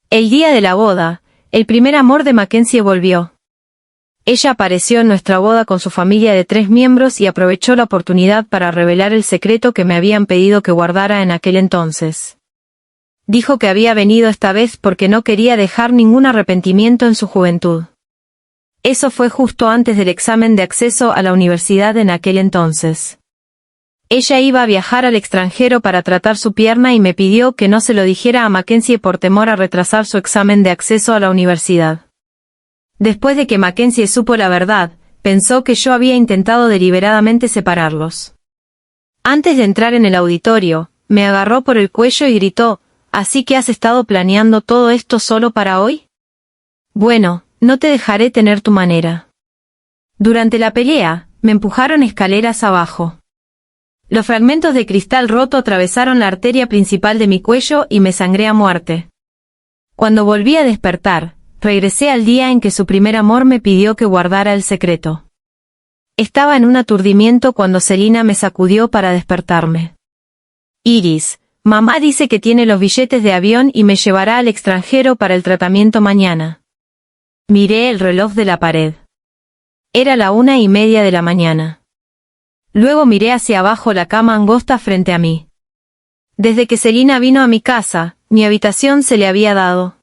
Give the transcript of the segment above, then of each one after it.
El día de la boda, el primer amor de Mackenzie volvió. Ella apareció en nuestra boda con su familia de 3 miembros y aprovechó la oportunidad para revelar el secreto que me habían pedido que guardara en aquel entonces. Dijo que había venido esta vez porque no quería dejar ningún arrepentimiento en su juventud. Eso fue justo antes del examen de acceso a la universidad en aquel entonces. Ella iba a viajar al extranjero para tratar su pierna y me pidió que no se lo dijera a Mackenzie por temor a retrasar su examen de acceso a la universidad. Después de que Mackenzie supo la verdad, pensó que yo había intentado deliberadamente separarlos. Antes de entrar en el auditorio, me agarró por el cuello y gritó: ¿Así que has estado planeando todo esto solo para hoy? Bueno, no te dejaré tener tu manera. Durante la pelea, me empujaron escaleras abajo. Los fragmentos de cristal roto atravesaron la arteria principal de mi cuello y me sangré a muerte. Cuando volví a despertar, regresé al día en que su primer amor me pidió que guardara el secreto. Estaba en un aturdimiento cuando Selina me sacudió para despertarme. Iris, mamá dice que tiene los billetes de avión y me llevará al extranjero para el tratamiento mañana. Miré el reloj de la pared. Era la 1:30 de la mañana. Luego miré hacia abajo la cama angosta frente a mí. Desde que Selina vino a mi casa, mi habitación se le había dado.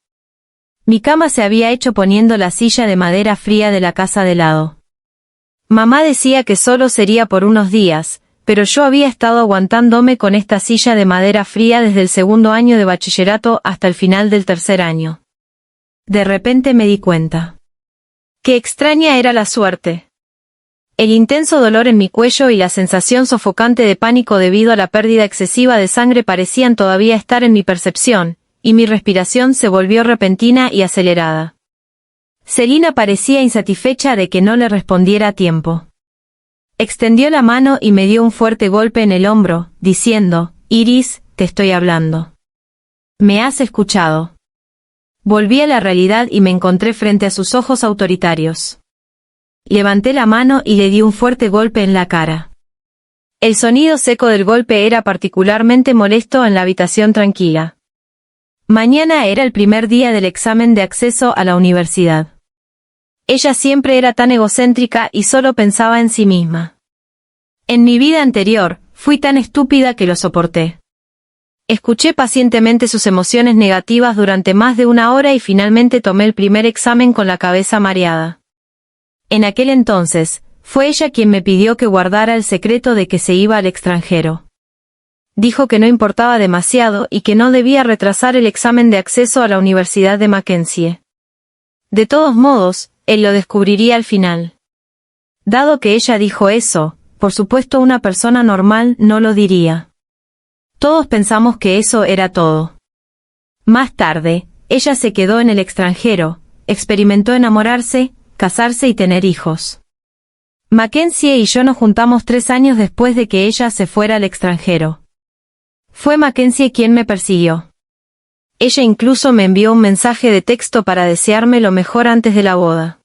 Mi cama se había hecho poniendo la silla de madera fría de la casa de lado. Mamá decía que solo sería por unos días, pero yo había estado aguantándome con esta silla de madera fría desde el 2.º año de bachillerato hasta el final del 3.er año. De repente me di cuenta. Qué extraña era la suerte. El intenso dolor en mi cuello y la sensación sofocante de pánico debido a la pérdida excesiva de sangre parecían todavía estar en mi percepción, y mi respiración se volvió repentina y acelerada. Selina parecía insatisfecha de que no le respondiera a tiempo. Extendió la mano y me dio un fuerte golpe en el hombro, diciendo: Iris, te estoy hablando. ¿Me has escuchado? Volví a la realidad y me encontré frente a sus ojos autoritarios. Levanté la mano y le di un fuerte golpe en la cara. El sonido seco del golpe era particularmente molesto en la habitación tranquila. Mañana era el primer día del examen de acceso a la universidad. Ella siempre era tan egocéntrica y solo pensaba en sí misma. En mi vida anterior, fui tan estúpida que lo soporté. Escuché pacientemente sus emociones negativas durante más de 1 hora y finalmente tomé el primer examen con la cabeza mareada. En aquel entonces, fue ella quien me pidió que guardara el secreto de que se iba al extranjero. Dijo que no importaba demasiado y que no debía retrasar el examen de acceso a la Universidad de Mackenzie. De todos modos, él lo descubriría al final. Dado que ella dijo eso, por supuesto una persona normal no lo diría. Todos pensamos que eso era todo. Más tarde, ella se quedó en el extranjero, experimentó enamorarse, casarse y tener hijos. Mackenzie y yo nos juntamos 3 años después de que ella se fuera al extranjero. Fue Mackenzie quien me persiguió. Ella incluso me envió un mensaje de texto para desearme lo mejor antes de la boda.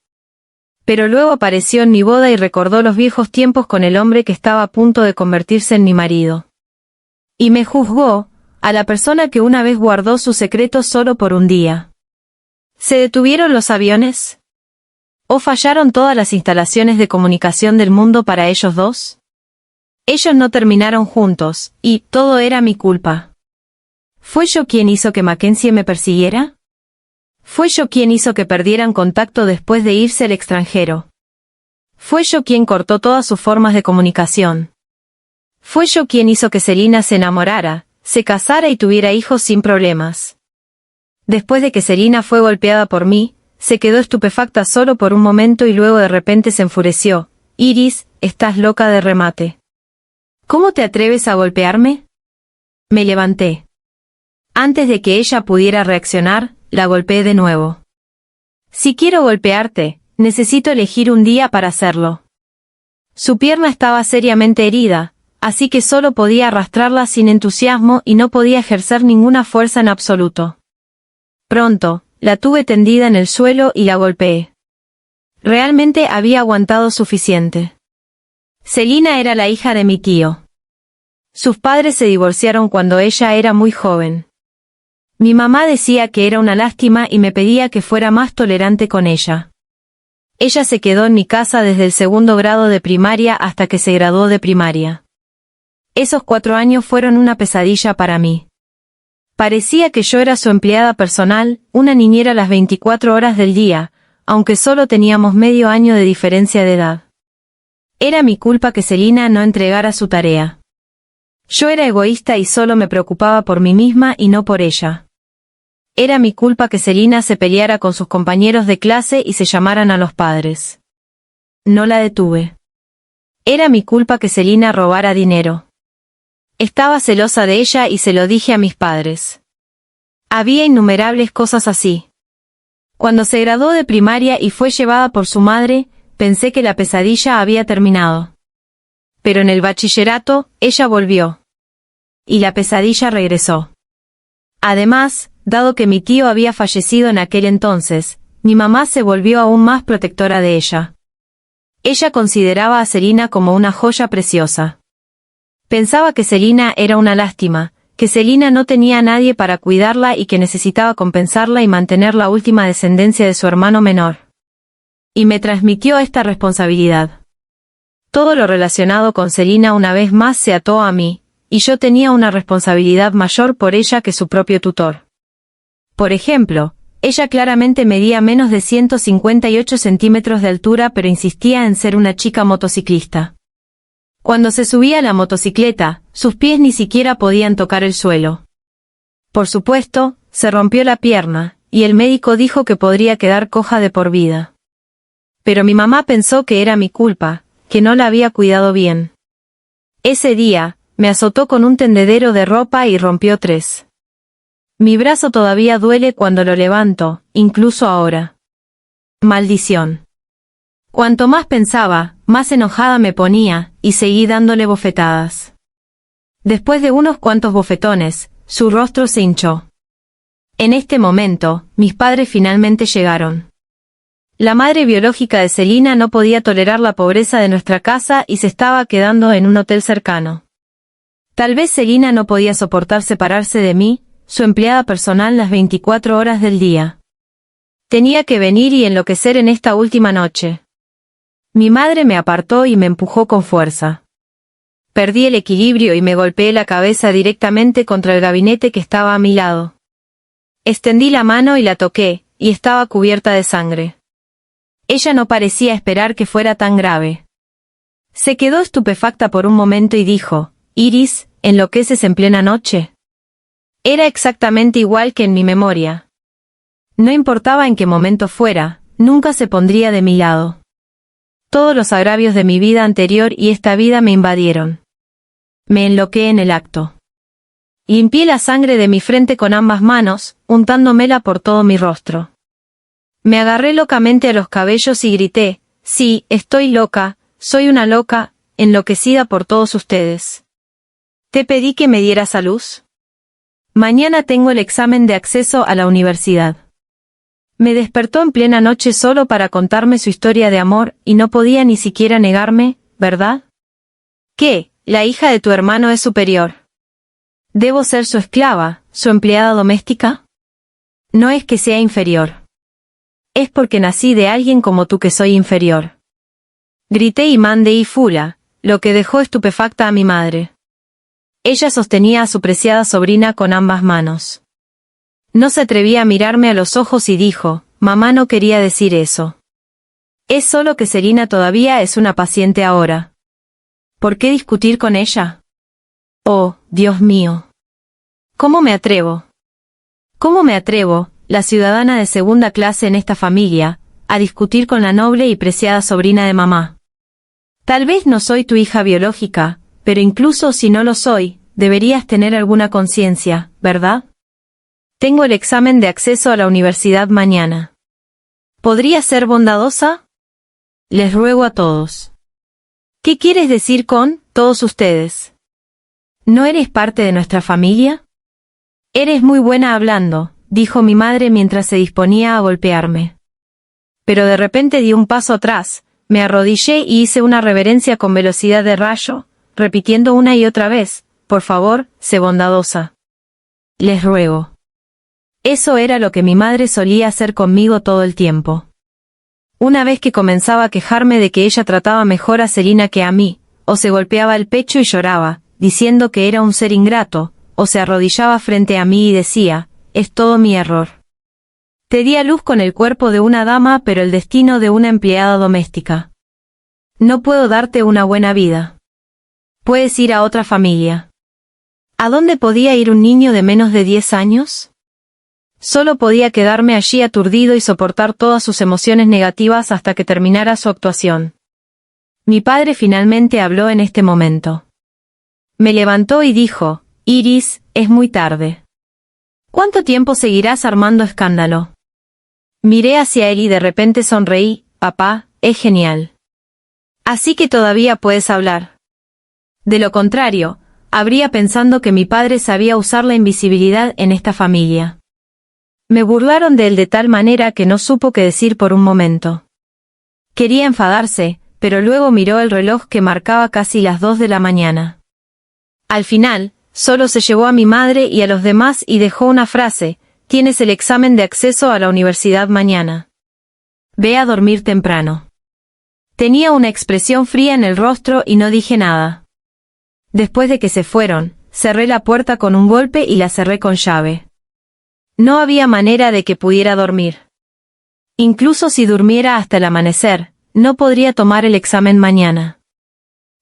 Pero luego apareció en mi boda y recordó los viejos tiempos con el hombre que estaba a punto de convertirse en mi marido. Y me juzgó, a la persona que una vez guardó su secreto solo por un día. ¿Se detuvieron los aviones? ¿O fallaron todas las instalaciones de comunicación del mundo para ellos dos? Ellos no terminaron juntos, y todo era mi culpa. ¿Fue yo quien hizo que Mackenzie me persiguiera? ¿Fue yo quien hizo que perdieran contacto después de irse al extranjero? ¿Fue yo quien cortó todas sus formas de comunicación? ¿Fue yo quien hizo que Selina se enamorara, se casara y tuviera hijos sin problemas? Después de que Selina fue golpeada por mí, se quedó estupefacta solo por un momento y luego de repente se enfureció. Iris, estás loca de remate. ¿Cómo te atreves a golpearme? Me levanté. Antes de que ella pudiera reaccionar, la golpeé de nuevo. Si quiero golpearte, necesito elegir un día para hacerlo. Su pierna estaba seriamente herida, así que solo podía arrastrarla sin entusiasmo y no podía ejercer ninguna fuerza en absoluto. Pronto, la tuve tendida en el suelo y la golpeé. Realmente había aguantado suficiente. Selina era la hija de mi tío. Sus padres se divorciaron cuando ella era muy joven. Mi mamá decía que era una lástima y me pedía que fuera más tolerante con ella. Ella se quedó en mi casa desde el 2º grado de primaria hasta que se graduó de primaria. Esos 4 años fueron una pesadilla para mí. Parecía que yo era su empleada personal, una niñera las 24 horas del día, aunque solo teníamos medio año de diferencia de edad. Era mi culpa que Celina no entregara su tarea. Yo era egoísta y solo me preocupaba por mí misma y no por ella. Era mi culpa que Celina se peleara con sus compañeros de clase y se llamaran a los padres. No la detuve. Era mi culpa que Celina robara dinero. Estaba celosa de ella y se lo dije a mis padres. Había innumerables cosas así. Cuando se graduó de primaria y fue llevada por su madre, pensé que la pesadilla había terminado. Pero en el bachillerato, ella volvió. Y la pesadilla regresó. Además, dado que mi tío había fallecido en aquel entonces, mi mamá se volvió aún más protectora de ella. Ella consideraba a Celina como una joya preciosa. Pensaba que Celina era una lástima, que Celina no tenía a nadie para cuidarla y que necesitaba compensarla y mantener la última descendencia de su hermano menor. Y me transmitió esta responsabilidad. Todo lo relacionado con Celina una vez más se ató a mí, y yo tenía una responsabilidad mayor por ella que su propio tutor. Por ejemplo, ella claramente medía menos de 158 centímetros de altura pero insistía en ser una chica motociclista. Cuando se subía a la motocicleta, sus pies ni siquiera podían tocar el suelo. Por supuesto, se rompió la pierna, y el médico dijo que podría quedar coja de por vida. Pero mi mamá pensó que era mi culpa, que no la había cuidado bien. Ese día, me azotó con un tendedero de ropa y rompió 3. Mi brazo todavía duele cuando lo levanto, incluso ahora. Maldición. Cuanto más pensaba, más enojada me ponía, y seguí dándole bofetadas. Después de unos cuantos bofetones, su rostro se hinchó. En este momento, mis padres finalmente llegaron. La madre biológica de Celina no podía tolerar la pobreza de nuestra casa y se estaba quedando en un hotel cercano. Tal vez Celina no podía soportar separarse de mí, su empleada personal las 24 horas del día. Tenía que venir y enloquecer en esta última noche. Mi madre me apartó y me empujó con fuerza. Perdí el equilibrio y me golpeé la cabeza directamente contra el gabinete que estaba a mi lado. Extendí la mano y la toqué, y estaba cubierta de sangre. Ella no parecía esperar que fuera tan grave. Se quedó estupefacta por un momento y dijo, «Iris, ¿enloqueces en plena noche?» Era exactamente igual que en mi memoria. No importaba en qué momento fuera, nunca se pondría de mi lado. Todos los agravios de mi vida anterior y esta vida me invadieron. Me enloqué en el acto. Limpié la sangre de mi frente con ambas manos, untándomela por todo mi rostro. Me agarré locamente a los cabellos y grité, «Sí, estoy loca, soy una loca, enloquecida por todos ustedes. ¿Te pedí que me dieras a luz? Mañana tengo el examen de acceso a la universidad». Me despertó en plena noche solo para contarme su historia de amor y no podía ni siquiera negarme, ¿verdad? ¿Qué? ¿La hija de tu hermano es superior? ¿Debo ser su esclava, su empleada doméstica? No es que sea inferior. Es porque nací de alguien como tú que soy inferior. Grité y mandé y fula, lo que dejó estupefacta a mi madre. Ella sostenía a su preciada sobrina con ambas manos. No se atrevía a mirarme a los ojos y dijo, «Mamá no quería decir eso. Es solo que Celina todavía es una paciente ahora. ¿Por qué discutir con ella? Oh, Dios mío. ¿Cómo me atrevo? ¿Cómo me atrevo, la ciudadana de segunda clase en esta familia, a discutir con la noble y preciada sobrina de mamá? Tal vez no soy tu hija biológica, pero incluso si no lo soy, deberías tener alguna conciencia, ¿verdad? Tengo el examen de acceso a la universidad mañana. ¿Podría ser bondadosa? Les ruego a todos. ¿Qué quieres decir con todos ustedes? ¿No eres parte de nuestra familia? Eres muy buena hablando, dijo mi madre mientras se disponía a golpearme. Pero de repente di un paso atrás, me arrodillé y hice una reverencia con velocidad de rayo, repitiendo una y otra vez, por favor, sé bondadosa. Les ruego. Eso era lo que mi madre solía hacer conmigo todo el tiempo. Una vez que comenzaba a quejarme de que ella trataba mejor a Selina que a mí, o se golpeaba el pecho y lloraba, diciendo que era un ser ingrato, o se arrodillaba frente a mí y decía, es todo mi error. Te di a luz con el cuerpo de una dama pero el destino de una empleada doméstica. No puedo darte una buena vida. Puedes ir a otra familia. ¿A dónde podía ir un niño de menos de 10 años? Solo podía quedarme allí aturdido y soportar todas sus emociones negativas hasta que terminara su actuación. Mi padre finalmente habló en este momento. Me levantó y dijo, Iris, es muy tarde. ¿Cuánto tiempo seguirás armando escándalo? Miré hacia él y de repente sonreí, papá, es genial. Así que todavía puedes hablar. De lo contrario, habría pensando que mi padre sabía usar la invisibilidad en esta familia. Me burlaron de él de tal manera que no supo qué decir por un momento. Quería enfadarse, pero luego miró el reloj que marcaba casi las 2 de la mañana. Al final, solo se llevó a mi madre y a los demás y dejó una frase, tienes el examen de acceso a la universidad mañana. Ve a dormir temprano. Tenía una expresión fría en el rostro y no dije nada. Después de que se fueron, cerré la puerta con un golpe y la cerré con llave. No había manera de que pudiera dormir. Incluso si durmiera hasta el amanecer, no podría tomar el examen mañana.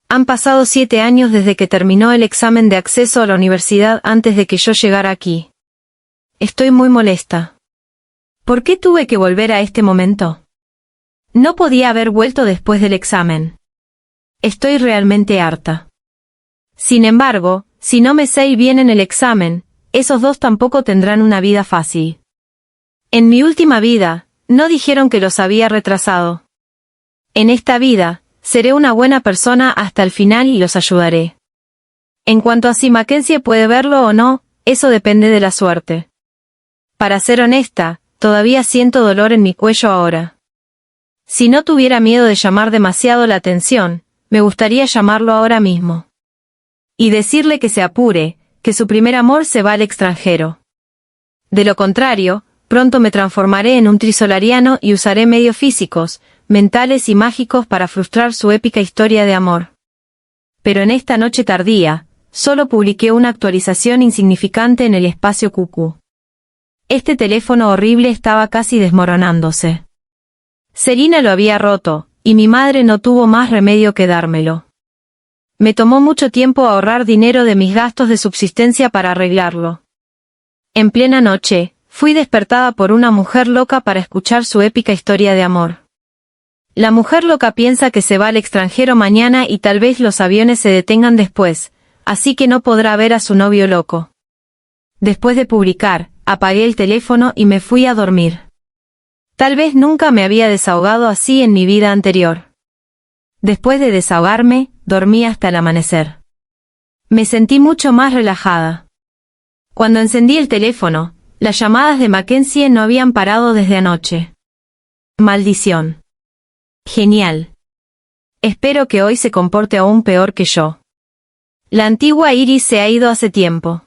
Han pasado 7 años desde que terminó el examen de acceso a la universidad antes de que yo llegara aquí. Estoy muy molesta. ¿Por qué tuve que volver a este momento? No podía haber vuelto después del examen. Estoy realmente harta. Sin embargo, si no me sé bien en el examen, esos dos tampoco tendrán una vida fácil. En mi última vida, no dijeron que los había retrasado. En esta vida, seré una buena persona hasta el final y los ayudaré. En cuanto a si Mackenzie puede verlo o no, eso depende de la suerte. Para ser honesta, todavía siento dolor en mi cuello ahora. Si no tuviera miedo de llamar demasiado la atención, me gustaría llamarlo ahora mismo. Y decirle que se apure, que su primer amor se va al extranjero. De lo contrario, pronto me transformaré en un trisolariano y usaré medios físicos, mentales y mágicos para frustrar su épica historia de amor. Pero en esta noche tardía, solo publiqué una actualización insignificante en el espacio QQ. Este teléfono horrible estaba casi desmoronándose. Selina lo había roto, y mi madre no tuvo más remedio que dármelo. Me tomó mucho tiempo ahorrar dinero de mis gastos de subsistencia para arreglarlo. En plena noche, fui despertada por una mujer loca para escuchar su épica historia de amor. La mujer loca piensa que se va al extranjero mañana y tal vez los aviones se detengan después, así que no podrá ver a su novio loco. Después de publicar, apagué el teléfono y me fui a dormir. Tal vez nunca me había desahogado así en mi vida anterior. Después de desahogarme, dormí hasta el amanecer. Me sentí mucho más relajada. Cuando encendí el teléfono, las llamadas de Mackenzie no habían parado desde anoche. Maldición. Genial. Espero que hoy se comporte aún peor que yo. La antigua Iris se ha ido hace tiempo.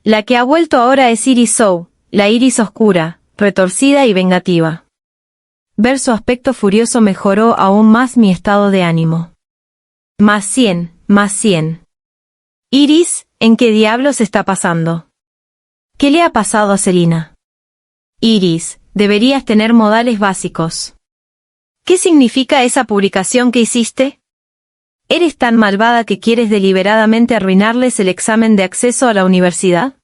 La que ha vuelto ahora es Iris Sow, la Iris oscura, retorcida y vengativa. Ver su aspecto furioso mejoró aún más mi estado de ánimo. Más 100, más 100. Iris, ¿en qué diablos está pasando? ¿Qué le ha pasado a Selina? Iris, deberías tener modales básicos. ¿Qué significa esa publicación que hiciste? ¿Eres tan malvada que quieres deliberadamente arruinarles el examen de acceso a la universidad?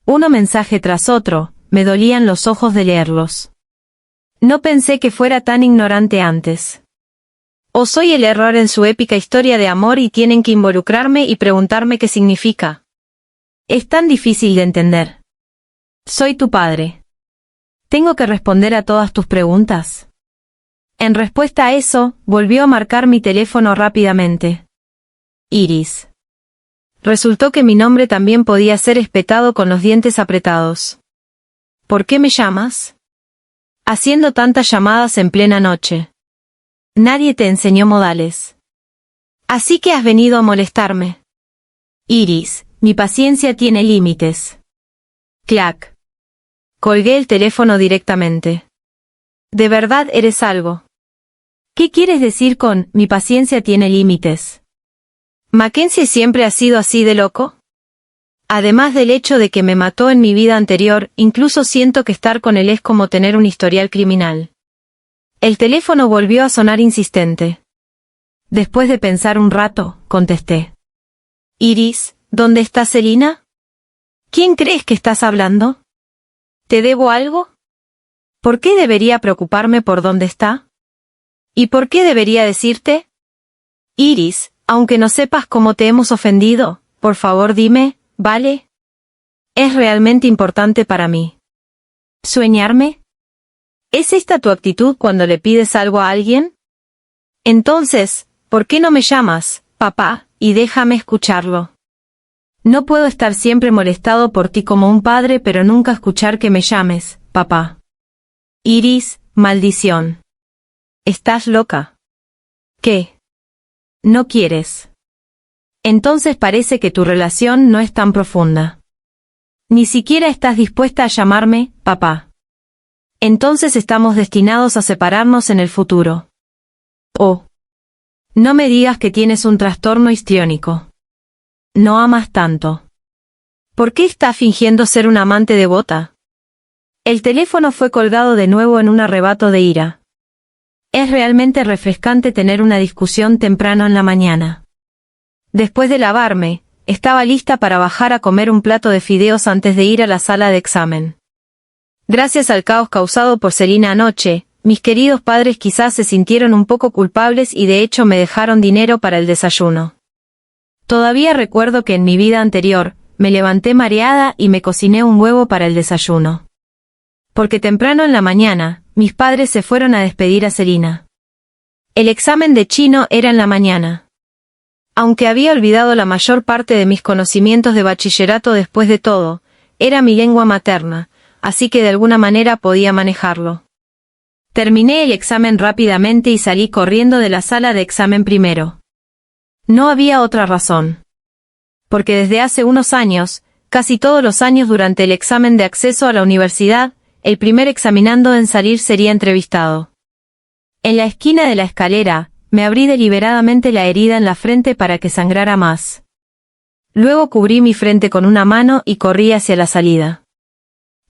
Uno mensaje tras otro, me dolían los ojos de leerlos. No pensé que fuera tan ignorante antes. ¿O soy el error en su épica historia de amor y tienen que involucrarme y preguntarme qué significa? Es tan difícil de entender. Soy tu padre. ¿Tengo que responder a todas tus preguntas? En respuesta a eso, volvió a marcar mi teléfono rápidamente. Iris. Resultó que mi nombre también podía ser espetado con los dientes apretados. ¿Por qué me llamas? Haciendo tantas llamadas en plena noche. Nadie te enseñó modales. Así que has venido a molestarme. Iris, mi paciencia tiene límites. Clac. Colgué el teléfono directamente. ¿De verdad eres algo? ¿Qué quieres decir con mi paciencia tiene límites? ¿Mackenzie siempre ha sido así de loco? Además del hecho de que me mató en mi vida anterior, incluso siento que estar con él es como tener un historial criminal. El teléfono volvió a sonar insistente. Después de pensar un rato, contesté. Iris, ¿dónde está Selina? ¿Quién crees que estás hablando? ¿Te debo algo? ¿Por qué debería preocuparme por dónde está? ¿Y por qué debería decirte? Iris, aunque no sepas cómo te hemos ofendido, por favor dime, ¿vale? Es realmente importante para mí. ¿Sueñarme? ¿Es esta tu actitud cuando le pides algo a alguien? Entonces, ¿por qué no me llamas, papá, y déjame escucharlo? No puedo estar siempre molestado por ti como un padre pero nunca escuchar que me llames, papá. Iris, maldición. ¿Estás loca? ¿Qué? ¿No quieres? Entonces parece que tu relación no es tan profunda. Ni siquiera estás dispuesta a llamarme, papá. Entonces estamos destinados a separarnos en el futuro. Oh. No me digas que tienes un trastorno histriónico. No amas tanto. ¿Por qué estás fingiendo ser una amante devota? El teléfono fue colgado de nuevo en un arrebato de ira. Es realmente refrescante tener una discusión temprano en la mañana. Después de lavarme, estaba lista para bajar a comer un plato de fideos antes de ir a la sala de examen. Gracias al caos causado por Selina anoche, mis queridos padres quizás se sintieron un poco culpables y de hecho me dejaron dinero para el desayuno. Todavía recuerdo que en mi vida anterior, me levanté mareada y me cociné un huevo para el desayuno. Porque temprano en la mañana, mis padres se fueron a despedir a Selina. El examen de chino era en la mañana. Aunque había olvidado la mayor parte de mis conocimientos de bachillerato después de todo, era mi lengua materna, así que de alguna manera podía manejarlo. Terminé el examen rápidamente y salí corriendo de la sala de examen primero. No había otra razón. Porque desde hace unos años, casi todos los años durante el examen de acceso a la universidad, el primer examinando en salir sería entrevistado. En la esquina de la escalera, me abrí deliberadamente la herida en la frente para que sangrara más. Luego cubrí mi frente con una mano y corrí hacia la salida.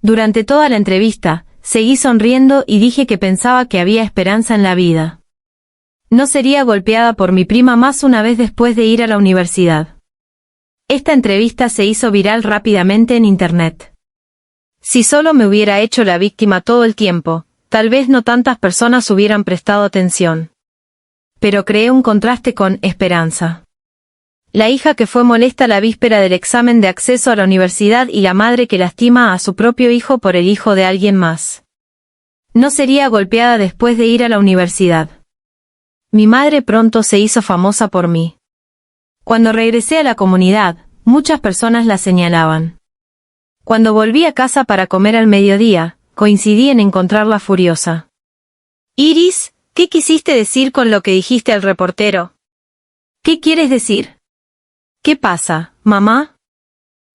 Durante toda la entrevista, seguí sonriendo y dije que pensaba que había esperanza en la vida. No sería golpeada por mi prima más una vez después de ir a la universidad. Esta entrevista se hizo viral rápidamente en internet. Si solo me hubiera hecho la víctima todo el tiempo, tal vez no tantas personas hubieran prestado atención. Pero creé un contraste con esperanza. La hija que fue molesta la víspera del examen de acceso a la universidad y la madre que lastima a su propio hijo por el hijo de alguien más. No sería golpeada después de ir a la universidad. Mi madre pronto se hizo famosa por mí. Cuando regresé a la comunidad, muchas personas la señalaban. Cuando volví a casa para comer al mediodía, coincidí en encontrarla furiosa. Iris, ¿qué quisiste decir con lo que dijiste al reportero? ¿Qué quieres decir? ¿Qué pasa, mamá?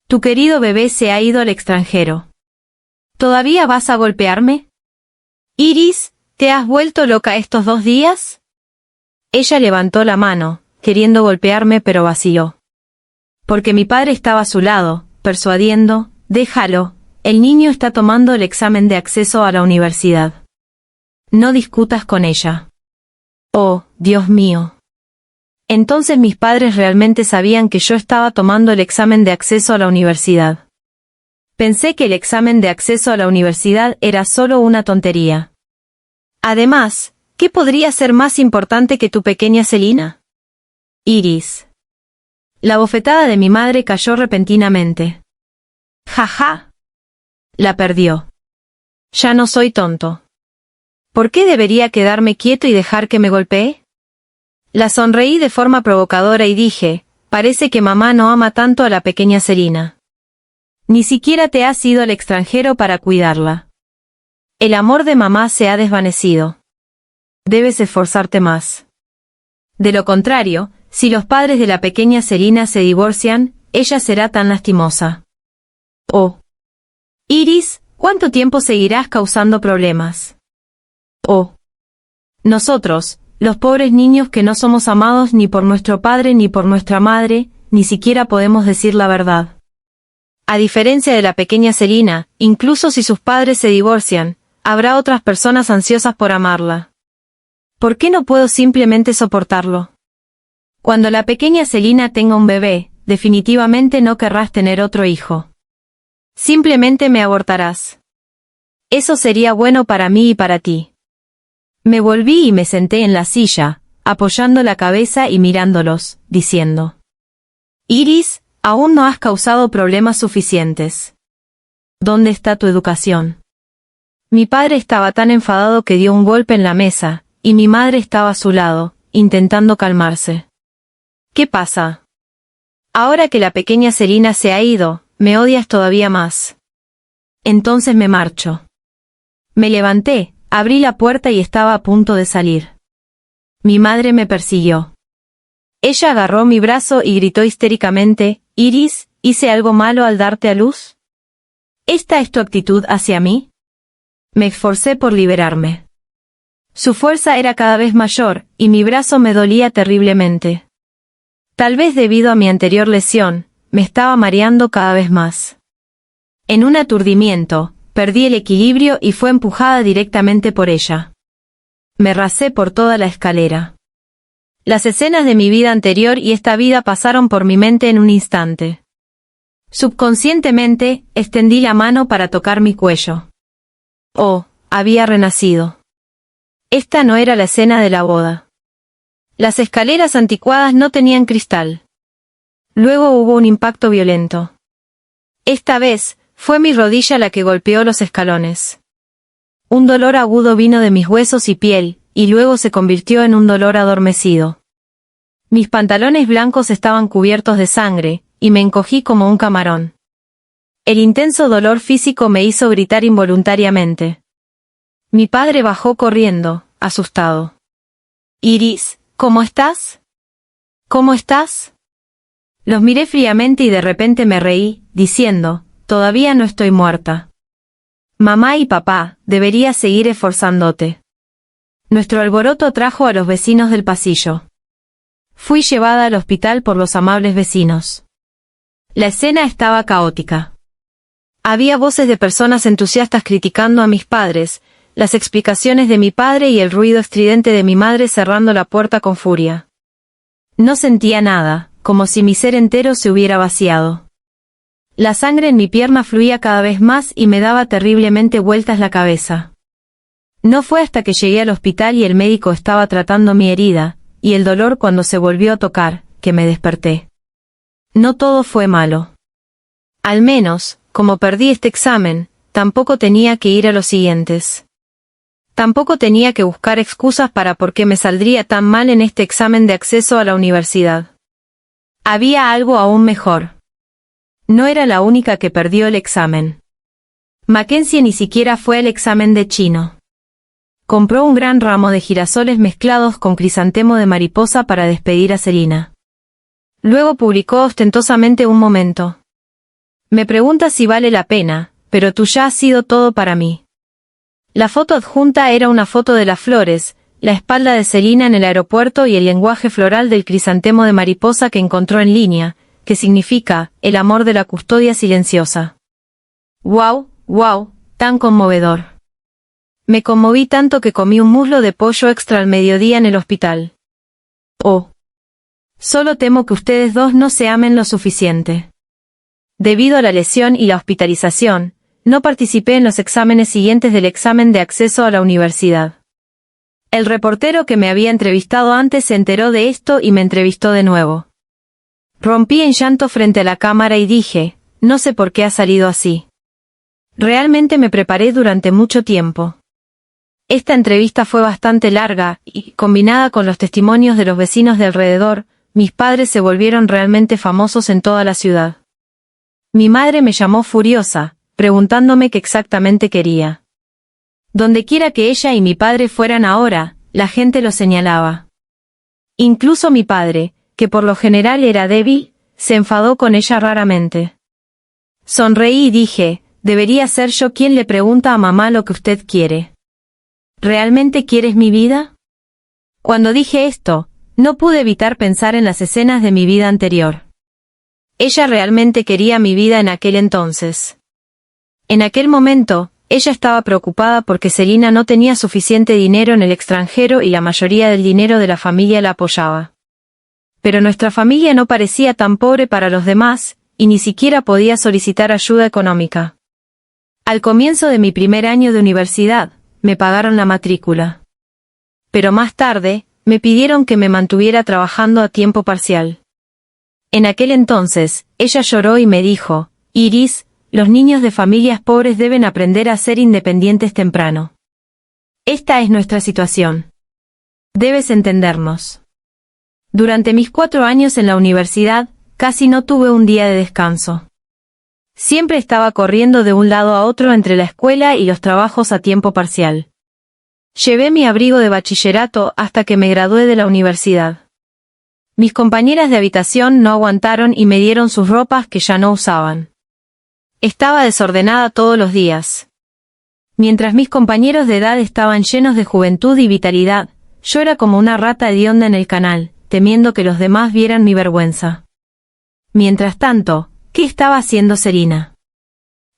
Tu querido bebé se ha ido al extranjero. ¿Todavía vas a golpearme? Iris, ¿te has vuelto loca estos 2 días? Ella levantó la mano, queriendo golpearme pero vaciló. Porque mi padre estaba a su lado, persuadiendo, déjalo, el niño está tomando el examen de acceso a la universidad. No discutas con ella. Oh, Dios mío. Entonces mis padres realmente sabían que yo estaba tomando el examen de acceso a la universidad. Pensé que el examen de acceso a la universidad era solo una tontería. Además, ¿qué podría ser más importante que tu pequeña Selina? Iris. La bofetada de mi madre cayó repentinamente. Jaja. La perdió. Ya no soy tonto. ¿Por qué debería quedarme quieto y dejar que me golpee? La sonreí de forma provocadora y dije, parece que mamá no ama tanto a la pequeña Selina. Ni siquiera te has ido al extranjero para cuidarla. El amor de mamá se ha desvanecido. Debes esforzarte más. De lo contrario, si los padres de la pequeña Selina se divorcian, ella será tan lastimosa. Oh. Iris, ¿Cuánto tiempo seguirás causando problemas? Oh. Nosotros, los pobres niños que no somos amados ni por nuestro padre ni por nuestra madre, ni siquiera podemos decir la verdad. A diferencia de la pequeña Selina, incluso si sus padres se divorcian, habrá otras personas ansiosas por amarla. ¿Por qué no puedo simplemente soportarlo? Cuando la pequeña Selina tenga un bebé, definitivamente no querrás tener otro hijo. Simplemente me abortarás. Eso sería bueno para mí y para ti. Me volví y me senté en la silla, apoyando la cabeza y mirándolos, diciendo: Iris, aún no has causado problemas suficientes. ¿Dónde está tu educación? Mi padre estaba tan enfadado que dio un golpe en la mesa, y mi madre estaba a su lado, intentando calmarse. ¿Qué pasa? Ahora que la pequeña Selina se ha ido, me odias todavía más. Entonces me marcho. Me levanté, abrí la puerta y estaba a punto de salir. Mi madre me persiguió. Ella agarró mi brazo y gritó histéricamente: Iris, ¿hice algo malo al darte a luz? ¿Esta es tu actitud hacia mí? Me esforcé por liberarme. Su fuerza era cada vez mayor, y mi brazo me dolía terriblemente. Tal vez debido a mi anterior lesión, me estaba mareando cada vez más. En un aturdimiento, perdí el equilibrio y fue empujada directamente por ella. Me rasé por toda la escalera. Las escenas de mi vida anterior y esta vida pasaron por mi mente en un instante. Subconscientemente, extendí la mano para tocar mi cuello. Oh, había renacido. Esta no era la escena de la boda. Las escaleras anticuadas no tenían cristal. Luego hubo un impacto violento. Esta vez, fue mi rodilla la que golpeó los escalones. Un dolor agudo vino de mis huesos y piel, y luego se convirtió en un dolor adormecido. Mis pantalones blancos estaban cubiertos de sangre, y me encogí como un camarón. El intenso dolor físico me hizo gritar involuntariamente. Mi padre bajó corriendo, asustado. Iris, ¿cómo estás? ¿Cómo estás? Los miré fríamente y de repente me reí, diciendo: todavía no estoy muerta. Mamá y papá, deberías seguir esforzándote. Nuestro alboroto trajo a los vecinos del pasillo. Fui llevada al hospital por los amables vecinos. La escena estaba caótica. Había voces de personas entusiastas criticando a mis padres, las explicaciones de mi padre y el ruido estridente de mi madre cerrando la puerta con furia. No sentía nada, como si mi ser entero se hubiera vaciado. La sangre en mi pierna fluía cada vez más y me daba terriblemente vueltas la cabeza. No fue hasta que llegué al hospital y el médico estaba tratando mi herida, y el dolor cuando se volvió a tocar, que me desperté. No todo fue malo. Al menos, como perdí este examen, tampoco tenía que ir a los siguientes. Tampoco tenía que buscar excusas para por qué me saldría tan mal en este examen de acceso a la universidad. Había algo aún mejor. No era la única que perdió el examen. Mackenzie ni siquiera fue al examen de chino. Compró un gran ramo de girasoles mezclados con crisantemo de mariposa para despedir a Selina. Luego publicó ostentosamente un momento. Me preguntas si vale la pena, pero tú ya has sido todo para mí. La foto adjunta era una foto de las flores, la espalda de Selina en el aeropuerto y el lenguaje floral del crisantemo de mariposa que encontró en línea, que significa, el amor de la custodia silenciosa. ¡Wow, wow, tan conmovedor! Me conmoví tanto que comí un muslo de pollo extra al mediodía en el hospital. Oh. Solo temo que ustedes dos no se amen lo suficiente. Debido a la lesión y la hospitalización, no participé en los exámenes siguientes del examen de acceso a la universidad. El reportero que me había entrevistado antes se enteró de esto y me entrevistó de nuevo. Rompí en llanto frente a la cámara y dije: no sé por qué ha salido así. Realmente me preparé durante mucho tiempo. Esta entrevista fue bastante larga y, combinada con los testimonios de los vecinos de alrededor, mis padres se volvieron realmente famosos en toda la ciudad. Mi madre me llamó furiosa, preguntándome qué exactamente quería. Dondequiera que ella y mi padre fueran ahora, la gente lo señalaba. Incluso mi padre, que por lo general era débil, se enfadó con ella raramente. Sonreí y dije: debería ser yo quien le pregunta a mamá lo que usted quiere. ¿Realmente quieres mi vida? Cuando dije esto, no pude evitar pensar en las escenas de mi vida anterior. Ella realmente quería mi vida en aquel entonces. En aquel momento, ella estaba preocupada porque Selina no tenía suficiente dinero en el extranjero y la mayoría del dinero de la familia la apoyaba. Pero nuestra familia no parecía tan pobre para los demás, y ni siquiera podía solicitar ayuda económica. Al comienzo de mi primer año de universidad, me pagaron la matrícula. Pero más tarde, me pidieron que me mantuviera trabajando a tiempo parcial. En aquel entonces, ella lloró y me dijo, Iris, los niños de familias pobres deben aprender a ser independientes temprano. Esta es nuestra situación. Debes entendernos. Durante mis 4 años en la universidad, casi no tuve un día de descanso. Siempre estaba corriendo de un lado a otro entre la escuela y los trabajos a tiempo parcial. Llevé mi abrigo de bachillerato hasta que me gradué de la universidad. Mis compañeras de habitación no aguantaron y me dieron sus ropas que ya no usaban. Estaba desordenada todos los días. Mientras mis compañeros de edad estaban llenos de juventud y vitalidad, yo era como una rata hedionda en el canal, temiendo que los demás vieran mi vergüenza. Mientras tanto, ¿qué estaba haciendo Selina?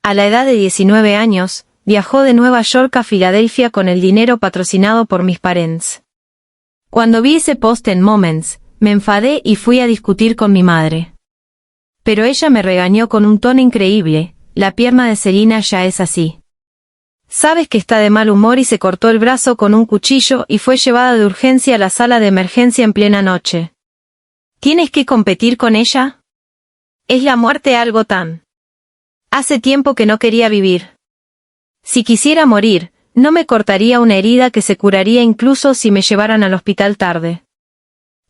A la edad de 19 años, viajó de Nueva York a Filadelfia con el dinero patrocinado por mis parents. Cuando vi ese post en Moments, me enfadé y fui a discutir con mi madre. Pero ella me regañó con un tono increíble, la pierna de Selina ya es así. Sabes que está de mal humor y se cortó el brazo con un cuchillo y fue llevada de urgencia a la sala de emergencia en plena noche. ¿Tienes que competir con ella? ¿Es la muerte algo tan? Hace tiempo que no quería vivir. Si quisiera morir, no me cortaría una herida que se curaría incluso si me llevaran al hospital tarde.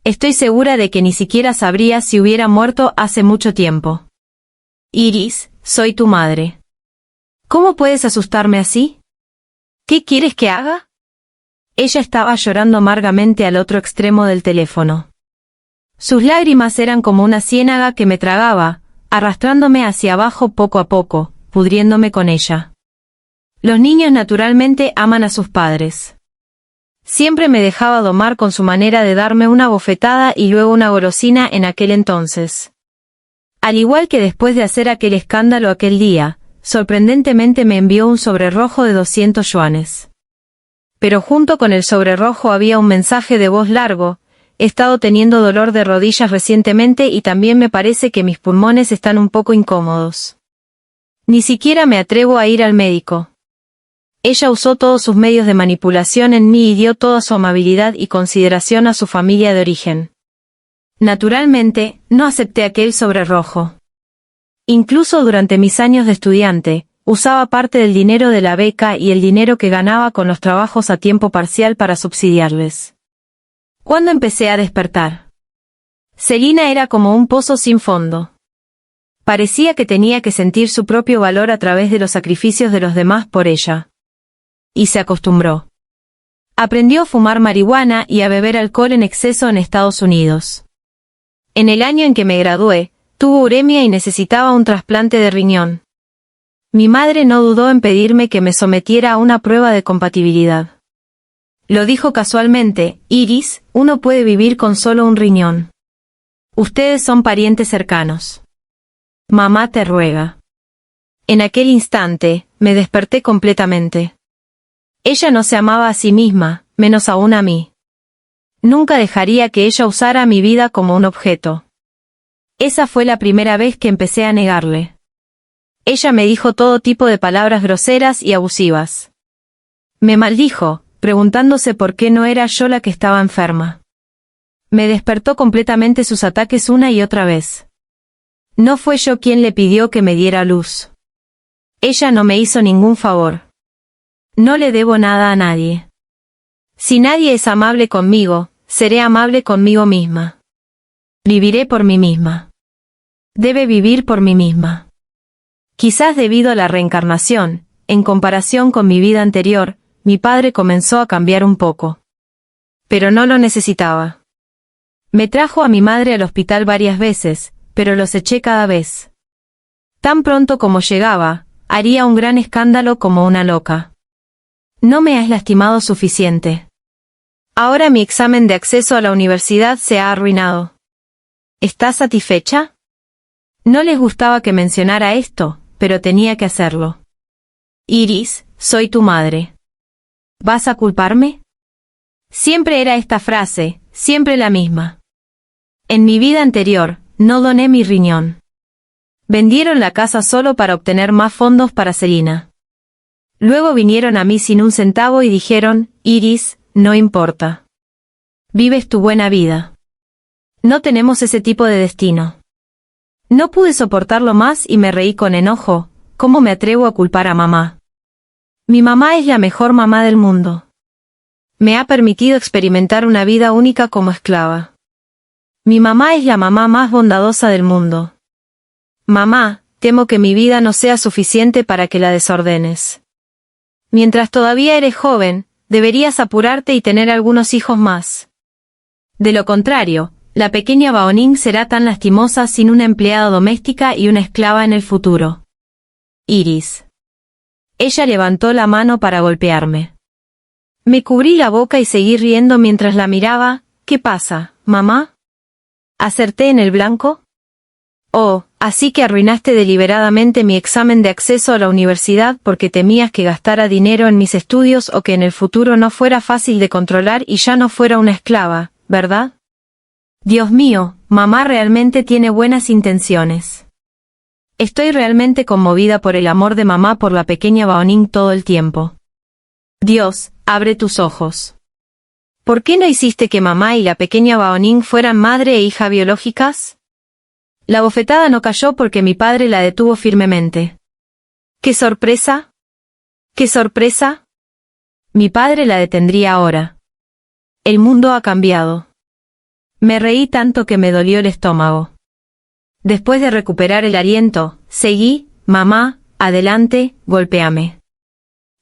Estoy segura de que ni siquiera sabría si hubiera muerto hace mucho tiempo. Iris, soy tu madre. ¿Cómo puedes asustarme así? ¿Qué quieres que haga? Ella estaba llorando amargamente al otro extremo del teléfono. Sus lágrimas eran como una ciénaga que me tragaba, arrastrándome hacia abajo poco a poco, pudriéndome con ella. Los niños naturalmente aman a sus padres. Siempre me dejaba domar con su manera de darme una bofetada y luego una golosina en aquel entonces. Al igual que después de hacer aquel escándalo aquel día, sorprendentemente me envió un sobre rojo de 200 yuanes. Pero junto con el sobre rojo había un mensaje de voz largo: he estado teniendo dolor de rodillas recientemente y también me parece que mis pulmones están un poco incómodos. Ni siquiera me atrevo a ir al médico. Ella usó todos sus medios de manipulación en mí y dio toda su amabilidad y consideración a su familia de origen. Naturalmente, no acepté aquel sobre rojo. Incluso durante mis años de estudiante, usaba parte del dinero de la beca y el dinero que ganaba con los trabajos a tiempo parcial para subsidiarles. ¿Cuándo empecé a despertar? Selina era como un pozo sin fondo. Parecía que tenía que sentir su propio valor a través de los sacrificios de los demás por ella. Y se acostumbró. Aprendió a fumar marihuana y a beber alcohol en exceso en Estados Unidos. En el año en que me gradué, tuvo uremia y necesitaba un trasplante de riñón. Mi madre no dudó en pedirme que me sometiera a una prueba de compatibilidad. Lo dijo casualmente: Iris, uno puede vivir con solo un riñón. Ustedes son parientes cercanos. Mamá te ruega. En aquel instante, me desperté completamente. Ella no se amaba a sí misma, menos aún a mí. Nunca dejaría que ella usara mi vida como un objeto. Esa fue la primera vez que empecé a negarle. Ella me dijo todo tipo de palabras groseras y abusivas. Me maldijo, preguntándose por qué no era yo la que estaba enferma. Me despertó completamente sus ataques una y otra vez. No fue yo quien le pidió que me diera luz. Ella no me hizo ningún favor. No le debo nada a nadie. Si nadie es amable conmigo, seré amable conmigo misma. Viviré por mí misma. Debe vivir por mí misma. Quizás debido a la reencarnación, en comparación con mi vida anterior, mi padre comenzó a cambiar un poco. Pero no lo necesitaba. Me trajo a mi madre al hospital varias veces, pero los eché cada vez. Tan pronto como llegaba, haría un gran escándalo como una loca. No me has lastimado suficiente. Ahora mi examen de acceso a la universidad se ha arruinado. ¿Estás satisfecha? No les gustaba que mencionara esto, pero tenía que hacerlo. Iris, soy tu madre. ¿Vas a culparme? Siempre era esta frase, siempre la misma. En mi vida anterior, no doné mi riñón. Vendieron la casa solo para obtener más fondos para Selina. Luego vinieron a mí sin un centavo y dijeron, Iris, no importa. Vives tu buena vida. No tenemos ese tipo de destino. No pude soportarlo más y me reí con enojo. ¿Cómo me atrevo a culpar a mamá? Mi mamá es la mejor mamá del mundo. Me ha permitido experimentar una vida única como esclava. Mi mamá es la mamá más bondadosa del mundo. Mamá, temo que mi vida no sea suficiente para que la desordenes. Mientras todavía eres joven, deberías apurarte y tener algunos hijos más. De lo contrario, la pequeña Baoning será tan lastimosa sin una empleada doméstica y una esclava en el futuro. Iris. Ella levantó la mano para golpearme. Me cubrí la boca y seguí riendo mientras la miraba. ¿Qué pasa, mamá? ¿Acerté en el blanco? Oh, así que arruinaste deliberadamente mi examen de acceso a la universidad porque temías que gastara dinero en mis estudios o que en el futuro no fuera fácil de controlar y ya no fuera una esclava, ¿verdad? Dios mío, mamá realmente tiene buenas intenciones. Estoy realmente conmovida por el amor de mamá por la pequeña Baoning todo el tiempo. Dios, abre tus ojos. ¿Por qué no hiciste que mamá y la pequeña Baoning fueran madre e hija biológicas? La bofetada no cayó porque mi padre la detuvo firmemente. ¡Qué sorpresa! ¡Qué sorpresa! Mi padre la detendría ahora. El mundo ha cambiado. Me reí tanto que me dolió el estómago. Después de recuperar el aliento, seguí, mamá, adelante, golpéame.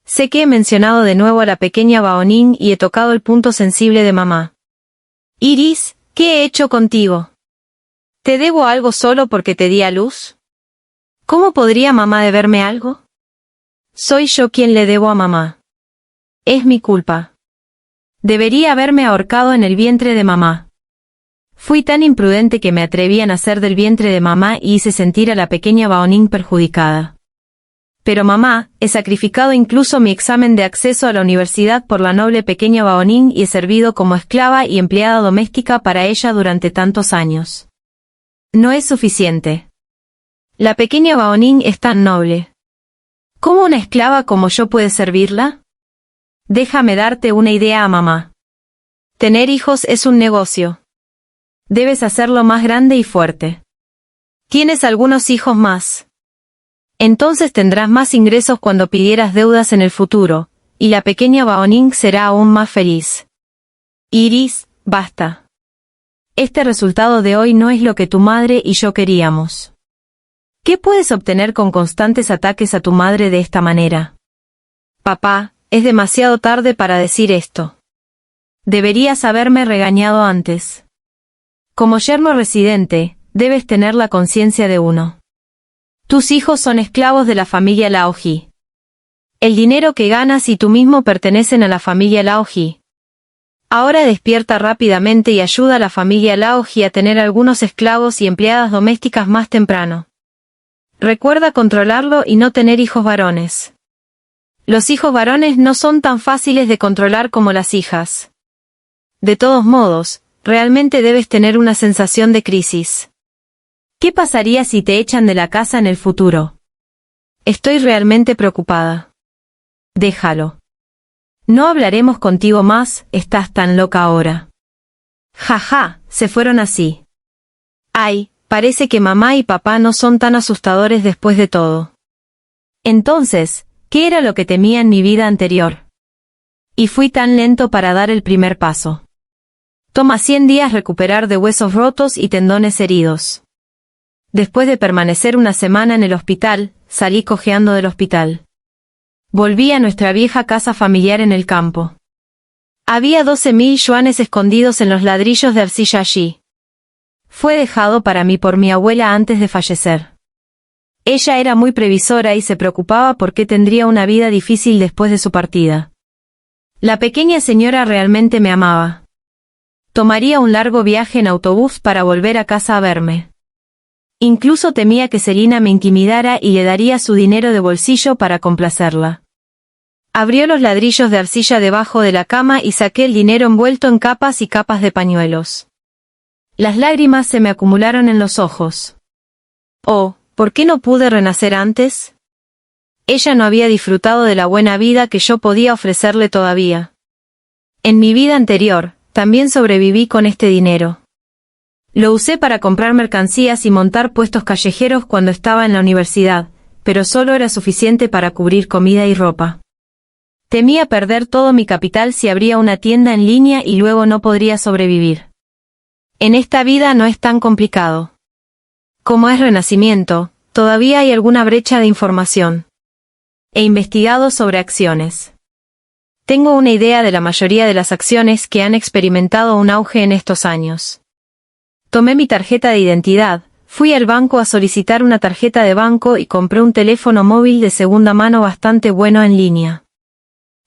Sé que he mencionado de nuevo a la pequeña Baoning y he tocado el punto sensible de mamá. Iris, ¿qué he hecho contigo? ¿Te debo algo solo porque te di a luz? ¿Cómo podría mamá deberme algo? Soy yo quien le debo a mamá. Es mi culpa. Debería haberme ahorcado en el vientre de mamá. Fui tan imprudente que me atreví a nacer del vientre de mamá y hice sentir a la pequeña Baoning perjudicada. Pero mamá, he sacrificado incluso mi examen de acceso a la universidad por la noble pequeña Baoning y he servido como esclava y empleada doméstica para ella durante tantos años. No es suficiente. La pequeña Baoning es tan noble. ¿Cómo una esclava como yo puede servirla? Déjame darte una idea a mamá. Tener hijos es un negocio. Debes hacerlo más grande y fuerte. ¿Tienes algunos hijos más? Entonces tendrás más ingresos cuando pidieras deudas en el futuro, y la pequeña Baoning será aún más feliz. Iris, basta. Este resultado de hoy no es lo que tu madre y yo queríamos. ¿Qué puedes obtener con constantes ataques a tu madre de esta manera? Papá, es demasiado tarde para decir esto. Deberías haberme regañado antes. Como yerno residente, debes tener la conciencia de uno. Tus hijos son esclavos de la familia Laoji. El dinero que ganas y tú mismo pertenecen a la familia Laoji. Ahora despierta rápidamente y ayuda a la familia Laoji a tener algunos esclavos y empleadas domésticas más temprano. Recuerda controlarlo y no tener hijos varones. Los hijos varones no son tan fáciles de controlar como las hijas. De todos modos, realmente debes tener una sensación de crisis. ¿Qué pasaría si te echan de la casa en el futuro? Estoy realmente preocupada. Déjalo. No hablaremos contigo más, estás tan loca ahora. Jaja, se fueron así. Ay, parece que mamá y papá no son tan asustadores después de todo. Entonces, ¿qué era lo que temía en mi vida anterior? Y fui tan lento para dar el primer paso. Toma 100 días recuperar de huesos rotos y tendones heridos. Después de permanecer una semana en el hospital, salí cojeando del hospital. Volví a nuestra vieja casa familiar en el campo. Había 12.000 yuanes escondidos en los ladrillos de arcilla allí. Fue dejado para mí por mi abuela antes de fallecer. Ella era muy previsora y se preocupaba porque tendría una vida difícil después de su partida. La pequeña señora realmente me amaba. Tomaría un largo viaje en autobús para volver a casa a verme. Incluso temía que Selina me intimidara y le daría su dinero de bolsillo para complacerla. Abrió los ladrillos de arcilla debajo de la cama y saqué el dinero envuelto en capas y capas de pañuelos. Las lágrimas se me acumularon en los ojos. Oh, ¿por qué no pude renacer antes? Ella no había disfrutado de la buena vida que yo podía ofrecerle todavía. En mi vida anterior, también sobreviví con este dinero. Lo usé para comprar mercancías y montar puestos callejeros cuando estaba en la universidad, pero solo era suficiente para cubrir comida y ropa. Temía perder todo mi capital si abría una tienda en línea y luego no podría sobrevivir. En esta vida no es tan complicado. Como es Renacimiento, todavía hay alguna brecha de información. He investigado sobre acciones. Tengo una idea de la mayoría de las acciones que han experimentado un auge en estos años. Tomé mi tarjeta de identidad, fui al banco a solicitar una tarjeta de banco y compré un teléfono móvil de segunda mano bastante bueno en línea.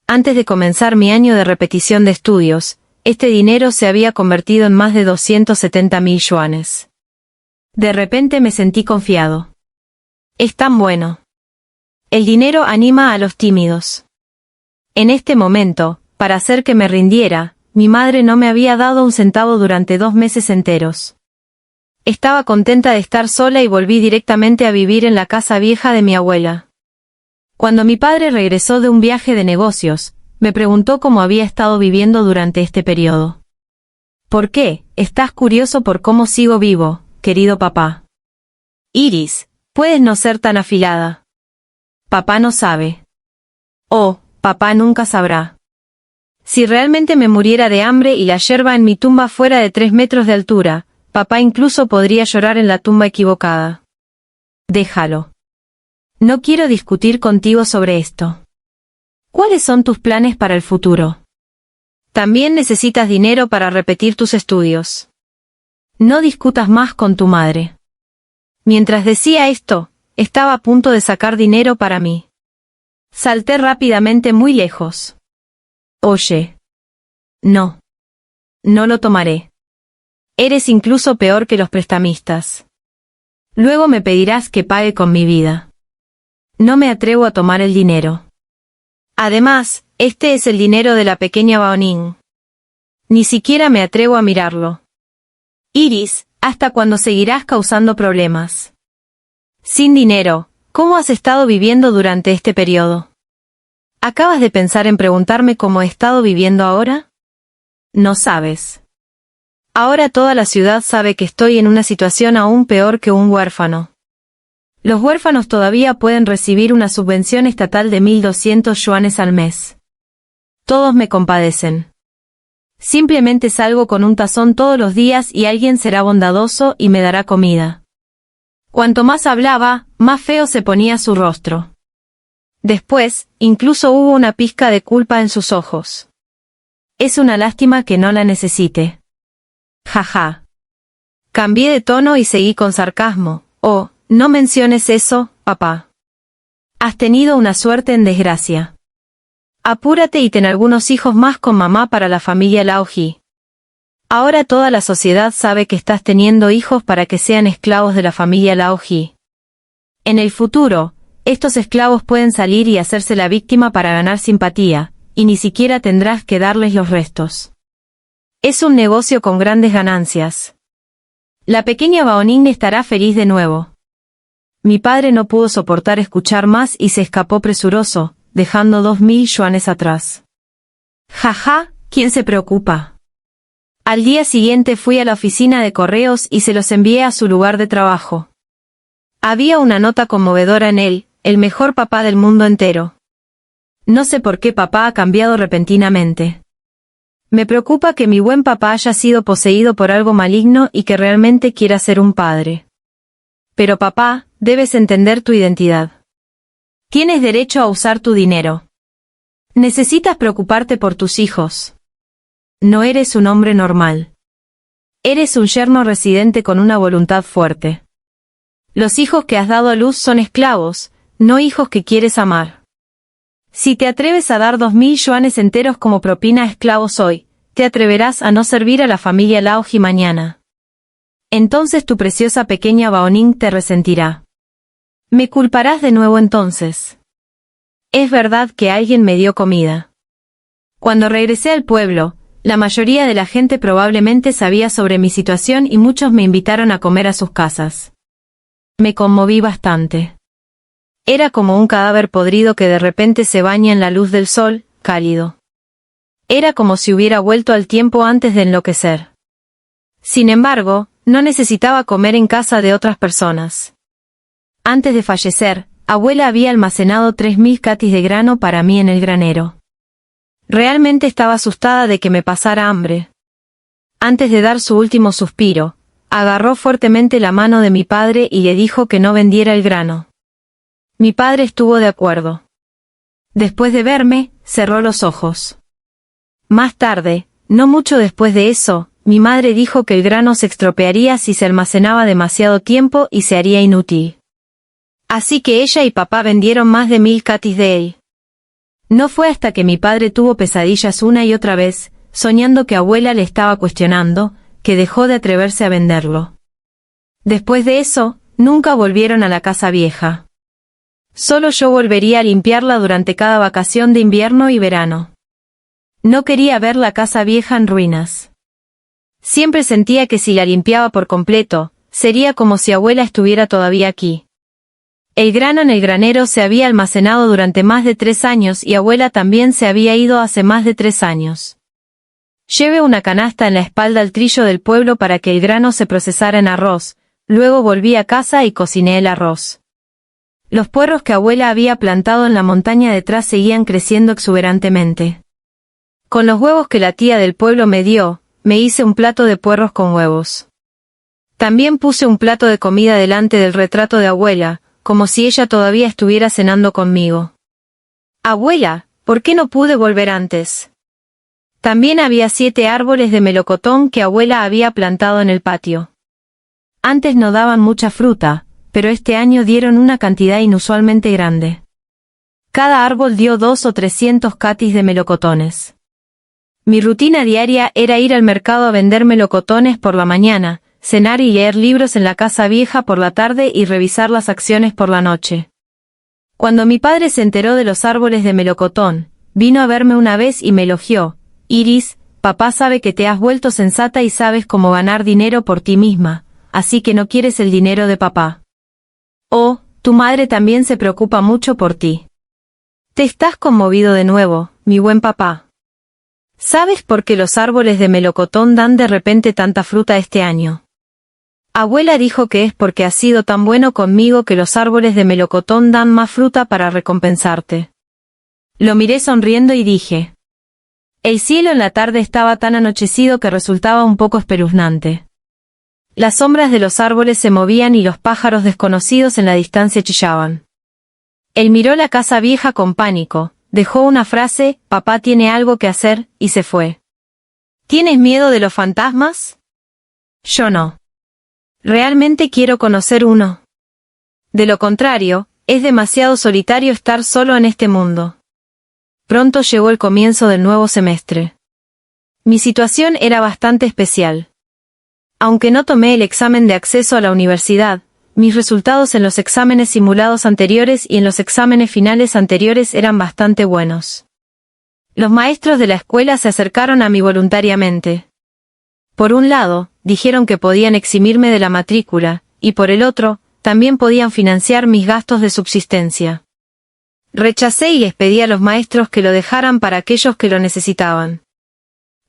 Antes de comenzar mi año de repetición de estudios, este dinero se había convertido en más de 270.000 yuanes. De repente me sentí confiado. Es tan bueno. El dinero anima a los tímidos. En este momento, para hacer que me rindiera, mi madre no me había dado un centavo durante 2 meses enteros. Estaba contenta de estar sola y volví directamente a vivir en la casa vieja de mi abuela. Cuando mi padre regresó de un viaje de negocios, me preguntó cómo había estado viviendo durante este periodo. ¿Por qué? ¿Estás curioso por cómo sigo vivo, querido papá? Iris, puedes no ser tan afilada. Papá no sabe. Oh, papá nunca sabrá. Si realmente me muriera de hambre y la yerba en mi tumba fuera de 3 metros de altura, papá incluso podría llorar en la tumba equivocada. Déjalo. No quiero discutir contigo sobre esto. ¿Cuáles son tus planes para el futuro? También necesitas dinero para repetir tus estudios. No discutas más con tu madre. Mientras decía esto, estaba a punto de sacar dinero para mí. Salté rápidamente muy lejos. Oye. No. No lo tomaré. Eres incluso peor que los prestamistas. Luego me pedirás que pague con mi vida. No me atrevo a tomar el dinero. Además, este es el dinero de la pequeña Baoning. Ni siquiera me atrevo a mirarlo. Iris, ¿hasta cuándo seguirás causando problemas? Sin dinero, ¿cómo has estado viviendo durante este periodo? ¿Acabas de pensar en preguntarme cómo he estado viviendo ahora? No sabes. Ahora toda la ciudad sabe que estoy en una situación aún peor que un huérfano. Los huérfanos todavía pueden recibir una subvención estatal de 1.200 yuanes al mes. Todos me compadecen. Simplemente salgo con un tazón todos los días y alguien será bondadoso y me dará comida. Cuanto más hablaba, más feo se ponía su rostro. Después, incluso hubo una pizca de culpa en sus ojos. Es una lástima que no la necesite. Jaja. Cambié de tono y seguí con sarcasmo. Oh, no menciones eso, papá. Has tenido una suerte en desgracia. Apúrate y ten algunos hijos más con mamá para la familia Laoji. Ahora toda la sociedad sabe que estás teniendo hijos para que sean esclavos de la familia Laoji. En el futuro, estos esclavos pueden salir y hacerse la víctima para ganar simpatía, y ni siquiera tendrás que darles los restos. Es un negocio con grandes ganancias. La pequeña Baoning estará feliz de nuevo. Mi padre no pudo soportar escuchar más y se escapó presuroso, dejando 2.000 yuanes atrás. Jaja, ¿quién se preocupa? Al día siguiente fui a la oficina de correos y se los envié a su lugar de trabajo. Había una nota conmovedora en él, el mejor papá del mundo entero. No sé por qué papá ha cambiado repentinamente. Me preocupa que mi buen papá haya sido poseído por algo maligno y que realmente quiera ser un padre. Pero papá, debes entender tu identidad. Tienes derecho a usar tu dinero. Necesitas preocuparte por tus hijos. No eres un hombre normal. Eres un yerno residente con una voluntad fuerte. Los hijos que has dado a luz son esclavos, no hijos que quieres amar. Si te atreves a dar 2000 yuanes enteros como propina a esclavos hoy, te atreverás a no servir a la familia Laoji mañana. Entonces tu preciosa pequeña Baoning te resentirá. Me culparás de nuevo entonces. Es verdad que alguien me dio comida. Cuando regresé al pueblo, la mayoría de la gente probablemente sabía sobre mi situación y muchos me invitaron a comer a sus casas. Me conmoví bastante. Era como un cadáver podrido que de repente se baña en la luz del sol, cálido. Era como si hubiera vuelto al tiempo antes de enloquecer. Sin embargo, no necesitaba comer en casa de otras personas. Antes de fallecer, abuela había almacenado 3000 catis de grano para mí en el granero. Realmente estaba asustada de que me pasara hambre. Antes de dar su último suspiro, agarró fuertemente la mano de mi padre y le dijo que no vendiera el grano. Mi padre estuvo de acuerdo. Después de verme, cerró los ojos. Más tarde, no mucho después de eso, mi madre dijo que el grano se estropearía si se almacenaba demasiado tiempo y se haría inútil. Así que ella y papá vendieron más de 1000 catis de él. No fue hasta que mi padre tuvo pesadillas una y otra vez, soñando que abuela le estaba cuestionando, que dejó de atreverse a venderlo. Después de eso, nunca volvieron a la casa vieja. Solo yo volvería a limpiarla durante cada vacación de invierno y verano. No quería ver la casa vieja en ruinas. Siempre sentía que si la limpiaba por completo, sería como si abuela estuviera todavía aquí. El grano en el granero se había almacenado durante más de 3 años y abuela también se había ido hace más de 3 años. Llevé una canasta en la espalda al trillo del pueblo para que el grano se procesara en arroz, luego volví a casa y cociné el arroz. Los puerros que abuela había plantado en la montaña detrás seguían creciendo exuberantemente. Con los huevos que la tía del pueblo me dio, me hice un plato de puerros con huevos. También puse un plato de comida delante del retrato de abuela, como si ella todavía estuviera cenando conmigo. Abuela, ¿por qué no pude volver antes? También había 7 árboles de melocotón que abuela había plantado en el patio. Antes no daban mucha fruta, pero este año dieron una cantidad inusualmente grande. Cada árbol dio 200 o 300 catis de melocotones. Mi rutina diaria era ir al mercado a vender melocotones por la mañana, cenar y leer libros en la casa vieja por la tarde y revisar las acciones por la noche. Cuando mi padre se enteró de los árboles de melocotón, vino a verme una vez y me elogió: Iris, papá sabe que te has vuelto sensata y sabes cómo ganar dinero por ti misma, así que no quieres el dinero de papá. Oh, tu madre también se preocupa mucho por ti. Te estás conmovido de nuevo, mi buen papá. ¿Sabes por qué los árboles de melocotón dan de repente tanta fruta este año? Abuela dijo que es porque has sido tan bueno conmigo que los árboles de melocotón dan más fruta para recompensarte. Lo miré sonriendo y dije. El cielo en la tarde estaba tan anochecido que resultaba un poco espeluznante. Las sombras de los árboles se movían y los pájaros desconocidos en la distancia chillaban. Él miró la casa vieja con pánico, dejó una frase: papá tiene algo que hacer, y se fue. ¿Tienes miedo de los fantasmas? Yo no. Realmente quiero conocer uno. De lo contrario, es demasiado solitario estar solo en este mundo. Pronto llegó el comienzo del nuevo semestre. Mi situación era bastante especial. Aunque no tomé el examen de acceso a la universidad, mis resultados en los exámenes simulados anteriores y en los exámenes finales anteriores eran bastante buenos. Los maestros de la escuela se acercaron a mí voluntariamente. Por un lado, dijeron que podían eximirme de la matrícula, y por el otro, también podían financiar mis gastos de subsistencia. Rechacé y les pedí a los maestros que lo dejaran para aquellos que lo necesitaban.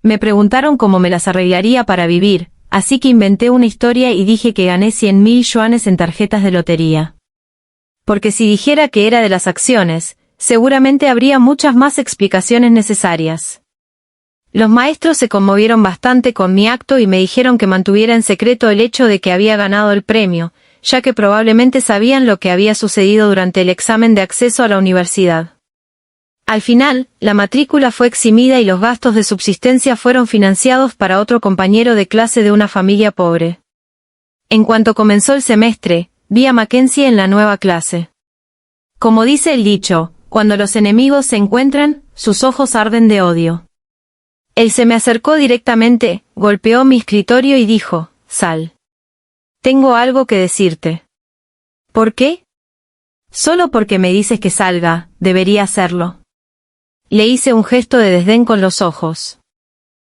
Me preguntaron cómo me las arreglaría para vivir, así que inventé una historia y dije que gané 100.000 yuanes en tarjetas de lotería. Porque si dijera que era de las acciones, seguramente habría muchas más explicaciones necesarias. Los maestros se conmovieron bastante con mi acto y me dijeron que mantuviera en secreto el hecho de que había ganado el premio, ya que probablemente sabían lo que había sucedido durante el examen de acceso a la universidad. Al final, la matrícula fue eximida y los gastos de subsistencia fueron financiados para otro compañero de clase de una familia pobre. En cuanto comenzó el semestre, vi a Mackenzie en la nueva clase. Como dice el dicho, cuando los enemigos se encuentran, sus ojos arden de odio. Él se me acercó directamente, golpeó mi escritorio y dijo, «Sal. Tengo algo que decirte». «¿Por qué?» «Solo porque me dices que salga, debería hacerlo». Le hice un gesto de desdén con los ojos.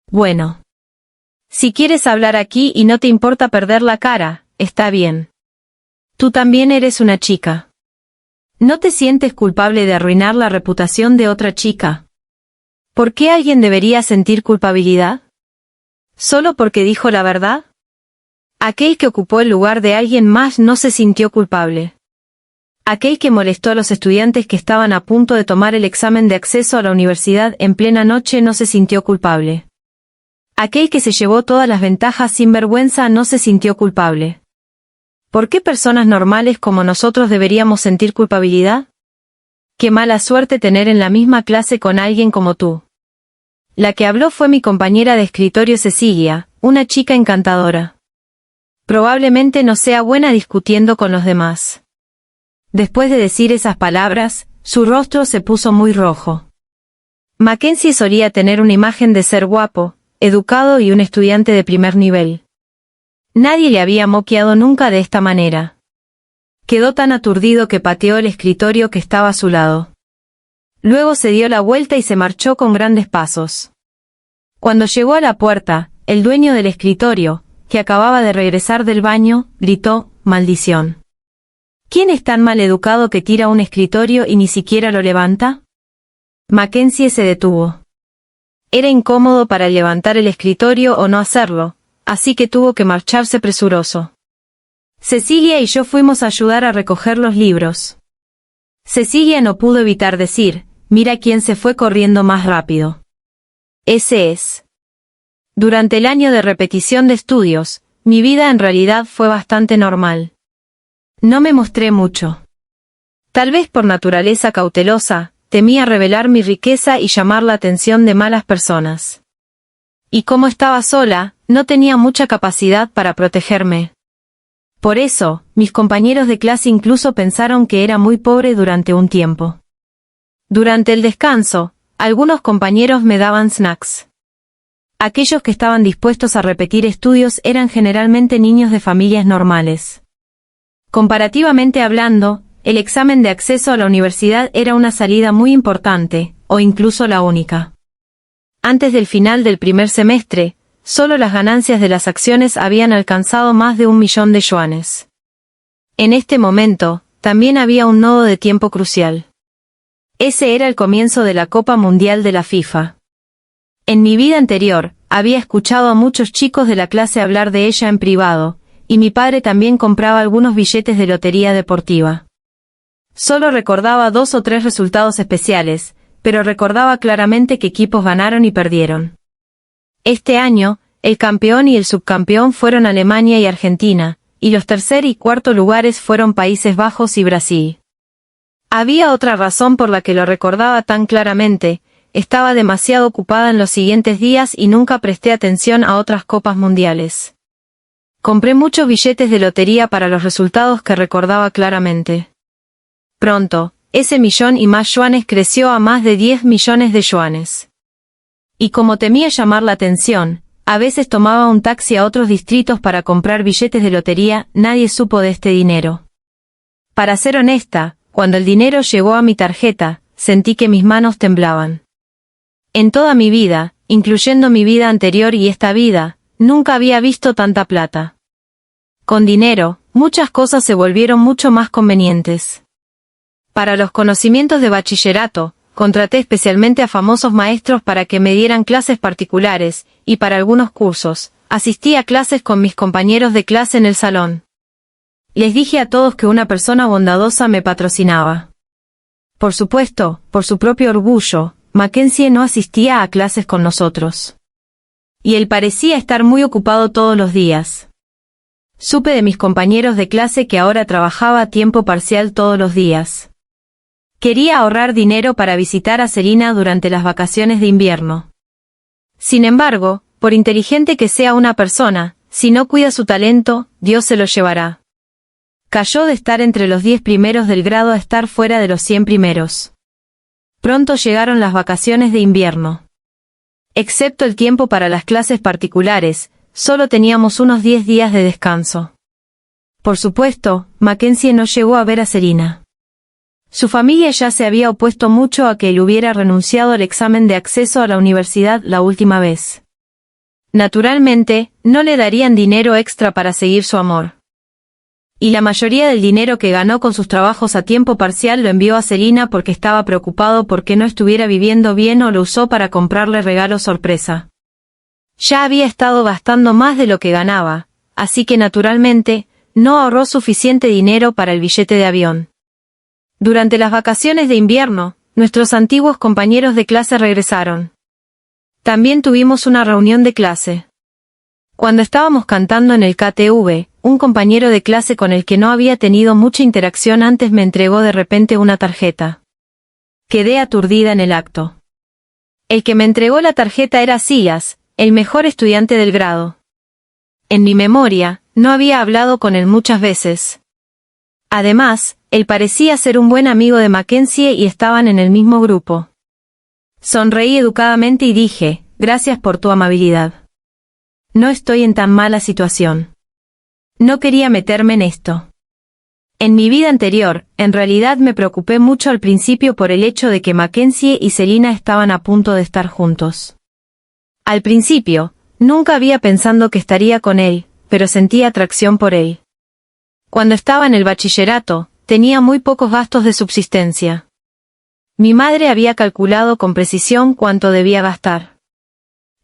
«Bueno. Si quieres hablar aquí y no te importa perder la cara, está bien. Tú también eres una chica. ¿No te sientes culpable de arruinar la reputación de otra chica? ¿Por qué alguien debería sentir culpabilidad? ¿Solo porque dijo la verdad? Aquel que ocupó el lugar de alguien más no se sintió culpable. Aquel que molestó a los estudiantes que estaban a punto de tomar el examen de acceso a la universidad en plena noche no se sintió culpable. Aquel que se llevó todas las ventajas sin vergüenza no se sintió culpable. ¿Por qué personas normales como nosotros deberíamos sentir culpabilidad? Qué mala suerte tener en la misma clase con alguien como tú. La que habló fue mi compañera de escritorio Cecilia, una chica encantadora. Probablemente no sea buena discutiendo con los demás. Después de decir esas palabras, su rostro se puso muy rojo. Mackenzie solía tener una imagen de ser guapo, educado y un estudiante de primer nivel. Nadie le había moqueado nunca de esta manera. Quedó tan aturdido que pateó el escritorio que estaba a su lado. Luego se dio la vuelta y se marchó con grandes pasos. Cuando llegó a la puerta, el dueño del escritorio, que acababa de regresar del baño, gritó, «¡Maldición! ¿Quién es tan mal educado que tira un escritorio y ni siquiera lo levanta?» Mackenzie se detuvo. Era incómodo para levantar el escritorio o no hacerlo, así que tuvo que marcharse presuroso. Cecilia y yo fuimos a ayudar a recoger los libros. Cecilia no pudo evitar decir, «Mira quién se fue corriendo más rápido». Ese es. Durante el año de repetición de estudios, mi vida en realidad fue bastante normal. No me mostré mucho. Tal vez por naturaleza cautelosa, temía revelar mi riqueza y llamar la atención de malas personas. Y como estaba sola, no tenía mucha capacidad para protegerme. Por eso, mis compañeros de clase incluso pensaron que era muy pobre durante un tiempo. Durante el descanso, algunos compañeros me daban snacks. Aquellos que estaban dispuestos a repetir estudios eran generalmente niños de familias normales. Comparativamente hablando, el examen de acceso a la universidad era una salida muy importante, o incluso la única. Antes del final del primer semestre, solo las ganancias de las acciones habían alcanzado más de 1 millón de yuanes. En este momento, también había un nodo de tiempo crucial. Ese era el comienzo de la Copa Mundial de la FIFA. En mi vida anterior, había escuchado a muchos chicos de la clase hablar de ella en privado, y mi padre también compraba algunos billetes de lotería deportiva. Solo recordaba 2 o 3 resultados especiales, pero recordaba claramente qué equipos ganaron y perdieron. Este año, el campeón y el subcampeón fueron Alemania y Argentina, y los tercer y cuarto lugares fueron Países Bajos y Brasil. Había otra razón por la que lo recordaba tan claramente: estaba demasiado ocupada en los siguientes días y nunca presté atención a otras copas mundiales. Compré muchos billetes de lotería para los resultados que recordaba claramente. Pronto, ese millón y más yuanes creció a más de 10 millones de yuanes. Y como temía llamar la atención, a veces tomaba un taxi a otros distritos para comprar billetes de lotería. Nadie supo de este dinero. Para ser honesta, cuando el dinero llegó a mi tarjeta, sentí que mis manos temblaban. En toda mi vida, incluyendo mi vida anterior y esta vida, nunca había visto tanta plata. Con dinero, muchas cosas se volvieron mucho más convenientes. Para los conocimientos de bachillerato, contraté especialmente a famosos maestros para que me dieran clases particulares, y para algunos cursos, asistí a clases con mis compañeros de clase en el salón. Les dije a todos que una persona bondadosa me patrocinaba. Por supuesto, por su propio orgullo, Mackenzie no asistía a clases con nosotros. Y él parecía estar muy ocupado todos los días. Supe de mis compañeros de clase que ahora trabajaba a tiempo parcial todos los días. Quería ahorrar dinero para visitar a Selina durante las vacaciones de invierno. Sin embargo, por inteligente que sea una persona, si no cuida su talento, Dios se lo llevará. Cayó de estar entre los 10 primeros del grado a estar fuera de los 100 primeros. Pronto llegaron las vacaciones de invierno. Excepto el tiempo para las clases particulares, solo teníamos unos 10 días de descanso. Por supuesto, Mackenzie no llegó a ver a Serena. Su familia ya se había opuesto mucho a que él hubiera renunciado al examen de acceso a la universidad la última vez. Naturalmente, no le darían dinero extra para seguir su amor. Y la mayoría del dinero que ganó con sus trabajos a tiempo parcial lo envió a Serena porque estaba preocupado porque no estuviera viviendo bien o lo usó para comprarle regalos sorpresa. Ya había estado gastando más de lo que ganaba, así que naturalmente, no ahorró suficiente dinero para el billete de avión. Durante las vacaciones de invierno, nuestros antiguos compañeros de clase regresaron. También tuvimos una reunión de clase. Cuando estábamos cantando en el KTV, un compañero de clase con el que no había tenido mucha interacción antes me entregó de repente una tarjeta. Quedé aturdida en el acto. El que me entregó la tarjeta era Silas, el mejor estudiante del grado. En mi memoria, no había hablado con él muchas veces. Además, él parecía ser un buen amigo de Mackenzie y estaban en el mismo grupo. Sonreí educadamente y dije, gracias por tu amabilidad. No estoy en tan mala situación. No quería meterme en esto. En mi vida anterior, en realidad me preocupé mucho al principio por el hecho de que Mackenzie y Serena estaban a punto de estar juntos. Al principio, nunca había pensado que estaría con él, pero sentía atracción por él. Cuando estaba en el bachillerato, tenía muy pocos gastos de subsistencia. Mi madre había calculado con precisión cuánto debía gastar.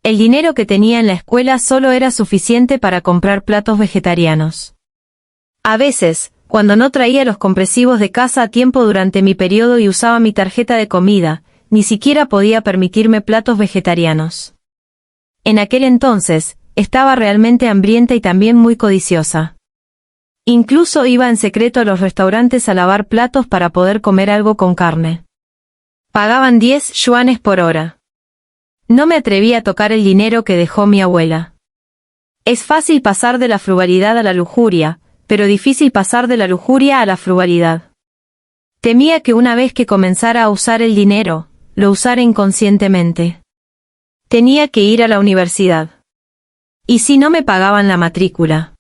El dinero que tenía en la escuela solo era suficiente para comprar platos vegetarianos. A veces, cuando no traía los compresivos de casa a tiempo durante mi periodo y usaba mi tarjeta de comida, ni siquiera podía permitirme platos vegetarianos. En aquel entonces, estaba realmente hambrienta y también muy codiciosa. Incluso iba en secreto a los restaurantes a lavar platos para poder comer algo con carne. Pagaban 10 yuanes por hora. No me atreví a tocar el dinero que dejó mi abuela. Es fácil pasar de la frugalidad a la lujuria, pero difícil pasar de la lujuria a la frugalidad. Temía que una vez que comenzara a usar el dinero, lo usara inconscientemente. Tenía que ir a la universidad. ¿Y si no me pagaban la matrícula?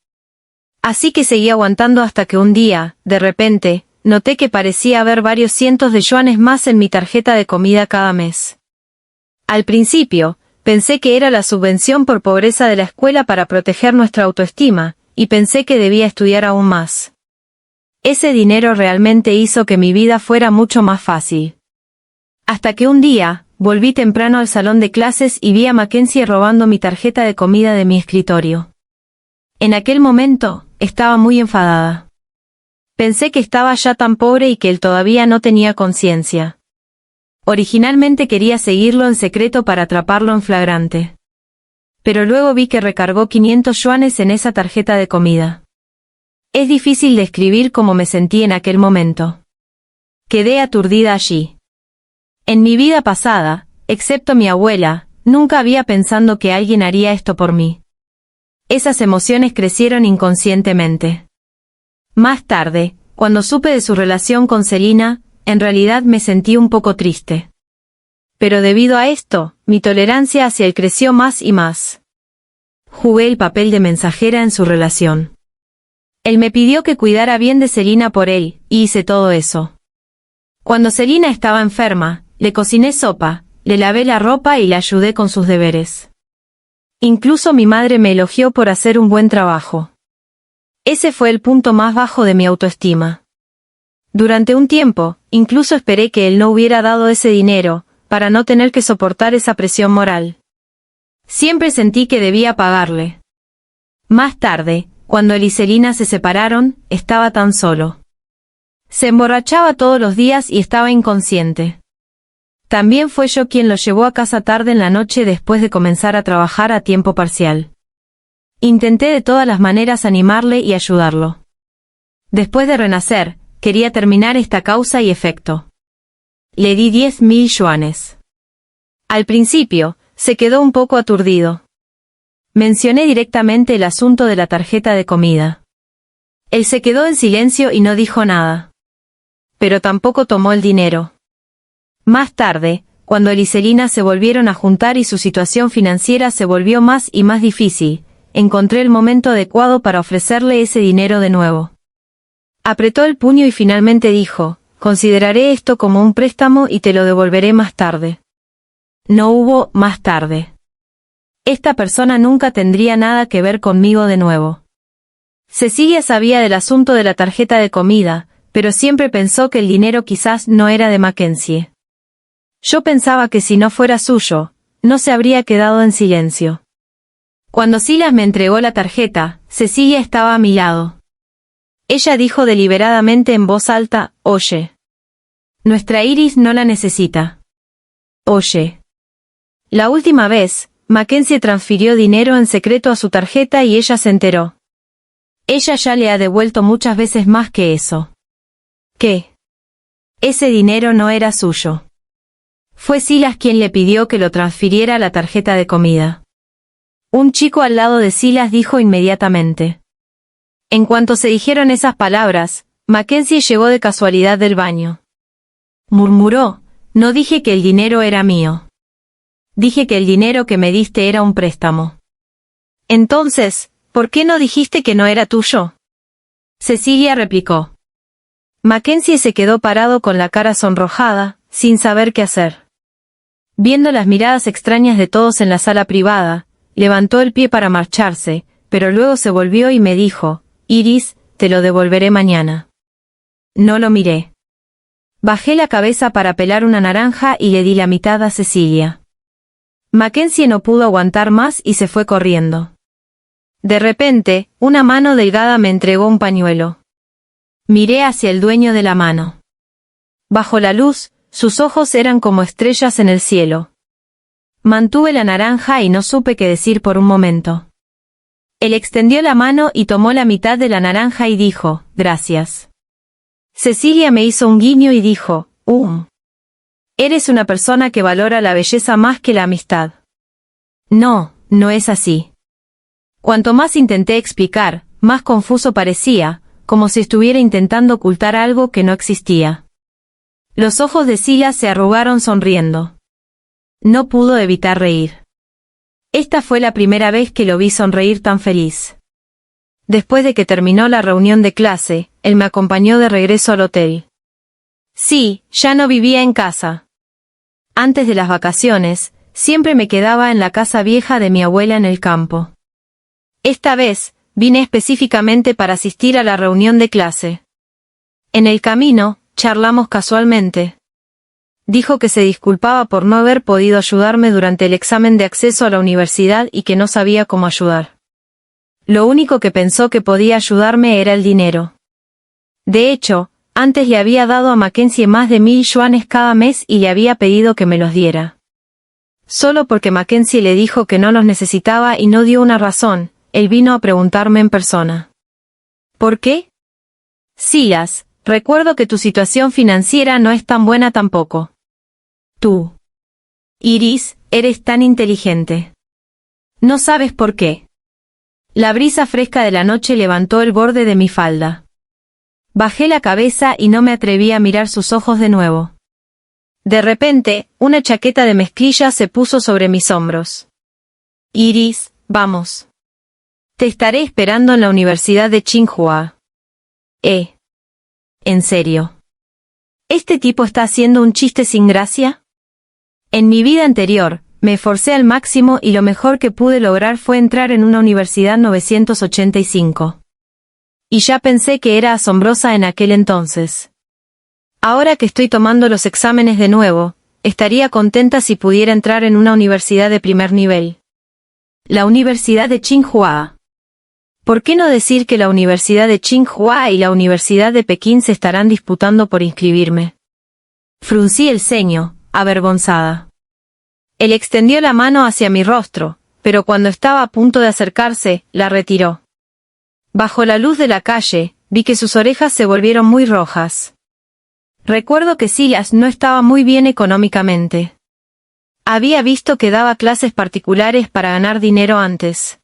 Así que seguí aguantando hasta que un día, de repente, noté que parecía haber varios cientos de yuanes más en mi tarjeta de comida cada mes. Al principio, pensé que era la subvención por pobreza de la escuela para proteger nuestra autoestima, y pensé que debía estudiar aún más. Ese dinero realmente hizo que mi vida fuera mucho más fácil. Hasta que un día, volví temprano al salón de clases y vi a Mackenzie robando mi tarjeta de comida de mi escritorio. En aquel momento, estaba muy enfadada. Pensé que estaba ya tan pobre y que él todavía no tenía conciencia. Originalmente quería seguirlo en secreto para atraparlo en flagrante. Pero luego vi que recargó 500 yuanes en esa tarjeta de comida. Es difícil describir cómo me sentí en aquel momento. Quedé aturdida allí. En mi vida pasada, excepto mi abuela, nunca había pensado que alguien haría esto por mí. Esas emociones crecieron inconscientemente. Más tarde, cuando supe de su relación con Serena, en realidad me sentí un poco triste. Pero debido a esto, mi tolerancia hacia él creció más y más. Jugué el papel de mensajera en su relación. Él me pidió que cuidara bien de Serena por él, y hice todo eso. Cuando Serena estaba enferma, le cociné sopa, le lavé la ropa y le ayudé con sus deberes. Incluso mi madre me elogió por hacer un buen trabajo. Ese fue el punto más bajo de mi autoestima. Durante un tiempo, incluso esperé que él no hubiera dado ese dinero, para no tener que soportar esa presión moral. Siempre sentí que debía pagarle. Más tarde, cuando él y Serena se separaron, estaba tan solo. Se emborrachaba todos los días y estaba inconsciente. También fue yo quien lo llevó a casa tarde en la noche después de comenzar a trabajar a tiempo parcial. Intenté de todas las maneras animarle y ayudarlo. Después de renacer, quería terminar esta causa y efecto. Le di 10.000 yuanes. Al principio, se quedó un poco aturdido. Mencioné directamente el asunto de la tarjeta de comida. Él se quedó en silencio y no dijo nada. Pero tampoco tomó el dinero. Más tarde, cuando él y Selina se volvieron a juntar y su situación financiera se volvió más y más difícil, encontré el momento adecuado para ofrecerle ese dinero de nuevo. Apretó el puño y finalmente dijo, consideraré esto como un préstamo y te lo devolveré más tarde. No hubo más tarde. Esta persona nunca tendría nada que ver conmigo de nuevo. Cecilia sabía del asunto de la tarjeta de comida, pero siempre pensó que el dinero quizás no era de Mackenzie. Yo pensaba que si no fuera suyo, no se habría quedado en silencio. Cuando Silas me entregó la tarjeta, Cecilia estaba a mi lado. Ella dijo deliberadamente en voz alta, «Oye. Nuestra Iris no la necesita. Oye. La última vez, Mackenzie transfirió dinero en secreto a su tarjeta y ella se enteró. Ella ya le ha devuelto muchas veces más que eso». ¿Qué? Ese dinero no era suyo. Fue Silas quien le pidió que lo transfiriera a la tarjeta de comida. Un chico al lado de Silas dijo inmediatamente. En cuanto se dijeron esas palabras, Mackenzie llegó de casualidad del baño. Murmuró, no dije que el dinero era mío. Dije que el dinero que me diste era un préstamo. Entonces, ¿por qué no dijiste que no era tuyo? Cecilia replicó. Mackenzie se quedó parado con la cara sonrojada, sin saber qué hacer. Viendo las miradas extrañas de todos en la sala privada, levantó el pie para marcharse, pero luego se volvió y me dijo, Iris, te lo devolveré mañana. No lo miré. Bajé la cabeza para pelar una naranja y le di la mitad a Cecilia. Mackenzie no pudo aguantar más y se fue corriendo. De repente, una mano delgada me entregó un pañuelo. Miré hacia el dueño de la mano. Bajo la luz, sus ojos eran como estrellas en el cielo. Mantuve la naranja y no supe qué decir por un momento. Él extendió la mano y tomó la mitad de la naranja y dijo, gracias. Cecilia me hizo un guiño y dijo, eres una persona que valora la belleza más que la amistad. No, no es así. Cuanto más intenté explicar, más confuso parecía, como si estuviera intentando ocultar algo que no existía. Los ojos de Silas se arrugaron sonriendo. No pudo evitar reír. Esta fue la primera vez que lo vi sonreír tan feliz. Después de que terminó la reunión de clase, él me acompañó de regreso al hotel. Sí, ya no vivía en casa. Antes de las vacaciones, siempre me quedaba en la casa vieja de mi abuela en el campo. Esta vez, vine específicamente para asistir a la reunión de clase. En el camino, charlamos casualmente. Dijo que se disculpaba por no haber podido ayudarme durante el examen de acceso a la universidad y que no sabía cómo ayudar. Lo único que pensó que podía ayudarme era el dinero. De hecho, antes le había dado a Mackenzie más de 1000 yuanes cada mes y le había pedido que me los diera. Solo porque Mackenzie le dijo que no los necesitaba y no dio una razón, él vino a preguntarme en persona. ¿Por qué? Silas, recuerdo que tu situación financiera no es tan buena tampoco. Tú, Iris, eres tan inteligente. No sabes por qué. La brisa fresca de la noche levantó el borde de mi falda. Bajé la cabeza y no me atreví a mirar sus ojos de nuevo. De repente, una chaqueta de mezclilla se puso sobre mis hombros. Iris, vamos. Te estaré esperando en la Universidad de Tsinghua. ¿En serio? ¿Este tipo está haciendo un chiste sin gracia? En mi vida anterior, me esforcé al máximo y lo mejor que pude lograr fue entrar en una universidad 985. Y ya pensé que era asombrosa en aquel entonces. Ahora que estoy tomando los exámenes de nuevo, estaría contenta si pudiera entrar en una universidad de primer nivel. La Universidad de Tsinghua. ¿Por qué no decir que la Universidad de Tsinghua y la Universidad de Pekín se estarán disputando por inscribirme? Fruncí el ceño, avergonzada. Él extendió la mano hacia mi rostro, pero cuando estaba a punto de acercarse, la retiró. Bajo la luz de la calle, vi que sus orejas se volvieron muy rojas. Recuerdo que Silas no estaba muy bien económicamente. Había visto que daba clases particulares para ganar dinero antes.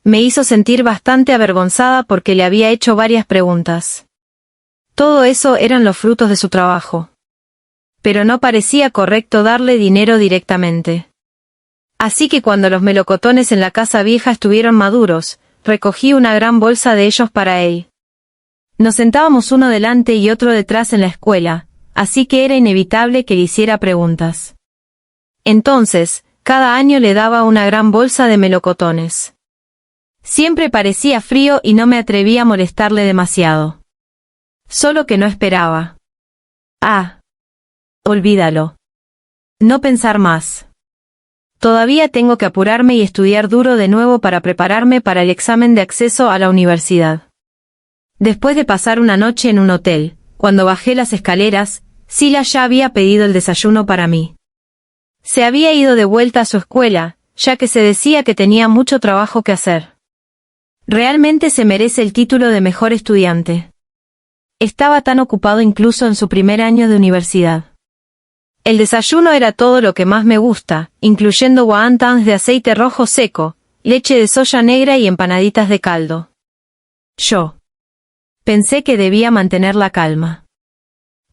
me hizo sentir bastante avergonzada porque le había hecho varias preguntas. Todo eso eran los frutos de su trabajo. Pero no parecía correcto darle dinero directamente. Así que cuando los melocotones en la casa vieja estuvieron maduros, recogí una gran bolsa de ellos para él. Nos sentábamos uno delante y otro detrás en la escuela, así que era inevitable que le hiciera preguntas. Entonces, cada año le daba una gran bolsa de melocotones. Siempre parecía frío y no me atreví a molestarle demasiado. Solo que no esperaba. Ah. Olvídalo. No pensar más. Todavía tengo que apurarme y estudiar duro de nuevo para prepararme para el examen de acceso a la universidad. Después de pasar una noche en un hotel, cuando bajé las escaleras, Silas ya había pedido el desayuno para mí. Se había ido de vuelta a su escuela, ya que se decía que tenía mucho trabajo que hacer. Realmente se merece el título de mejor estudiante. Estaba tan ocupado incluso en su primer año de universidad. El desayuno era todo lo que más me gusta, incluyendo wontons de aceite rojo seco, leche de soya negra y empanaditas de caldo. Yo pensé que debía mantener la calma.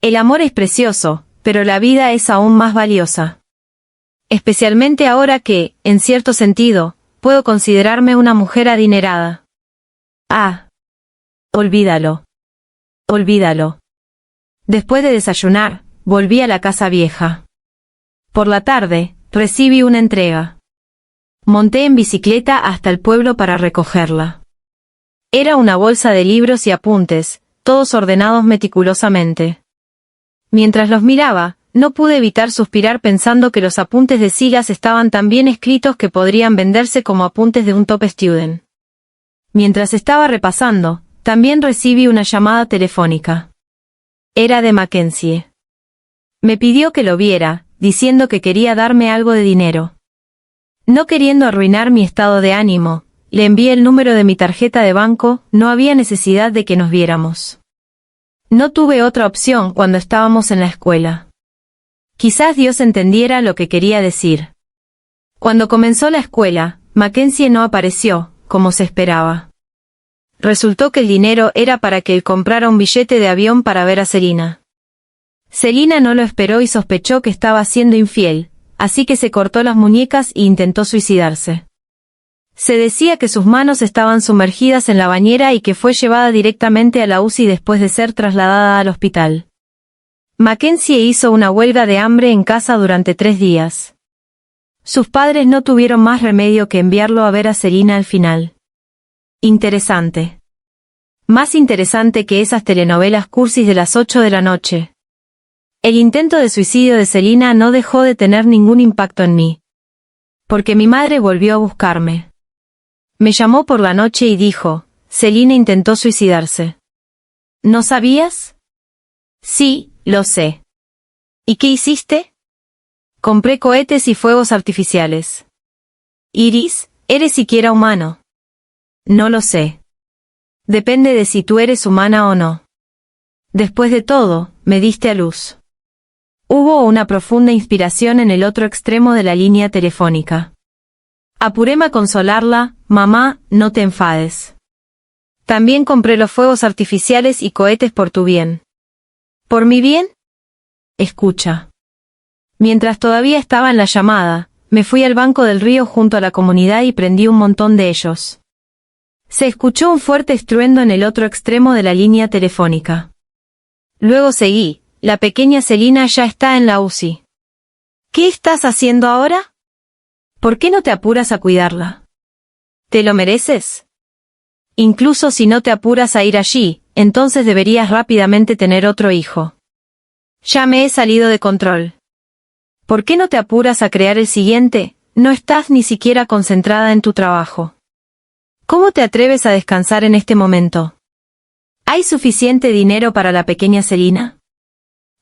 El amor es precioso, pero la vida es aún más valiosa. Especialmente ahora que, en cierto sentido, puedo considerarme una mujer adinerada. Ah. Olvídalo. Olvídalo. Después de desayunar, volví a la casa vieja. Por la tarde, recibí una entrega. Monté en bicicleta hasta el pueblo para recogerla. Era una bolsa de libros y apuntes, todos ordenados meticulosamente. Mientras los miraba, no pude evitar suspirar pensando que los apuntes de Silas estaban tan bien escritos que podrían venderse como apuntes de un top student. Mientras estaba repasando, también recibí una llamada telefónica. Era de Mackenzie. Me pidió que lo viera, diciendo que quería darme algo de dinero. No queriendo arruinar mi estado de ánimo, le envié el número de mi tarjeta de banco, no había necesidad de que nos viéramos. No tuve otra opción cuando estábamos en la escuela. Quizás Dios entendiera lo que quería decir. Cuando comenzó la escuela, Mackenzie no apareció, como se esperaba. Resultó que el dinero era para que él comprara un billete de avión para ver a Selina. Selina no lo esperó y sospechó que estaba siendo infiel, así que se cortó las muñecas e intentó suicidarse. Se decía que sus manos estaban sumergidas en la bañera y que fue llevada directamente a la UCI después de ser trasladada al hospital. Mackenzie hizo una huelga de hambre en casa durante 3 días. Sus padres no tuvieron más remedio que enviarlo a ver a Selina al final. Interesante. Más interesante que esas telenovelas cursis de las 8 de la noche. El intento de suicidio de Selina no dejó de tener ningún impacto en mí. Porque mi madre volvió a buscarme. Me llamó por la noche y dijo, Selina intentó suicidarse. ¿No sabías? Sí, lo sé. ¿Y qué hiciste? Compré cohetes y fuegos artificiales. Iris, ¿eres siquiera humano? No lo sé. Depende de si tú eres humana o no. Después de todo, me diste a luz. Hubo una profunda inspiración en el otro extremo de la línea telefónica. Apúreme a consolarla, mamá, no te enfades. También compré los fuegos artificiales y cohetes por tu bien. ¿Por mi bien? Escucha. Mientras todavía estaba en la llamada, me fui al banco del río junto a la comunidad y prendí un montón de ellos. Se escuchó un fuerte estruendo en el otro extremo de la línea telefónica. Luego seguí. La pequeña Selina ya está en la UCI. ¿Qué estás haciendo ahora? ¿Por qué no te apuras a cuidarla? ¿Te lo mereces? Incluso si no te apuras a ir allí, entonces deberías rápidamente tener otro hijo. Ya me he salido de control. ¿Por qué no te apuras a crear el siguiente? No estás ni siquiera concentrada en tu trabajo. ¿Cómo te atreves a descansar en este momento? ¿Hay suficiente dinero para la pequeña Selina?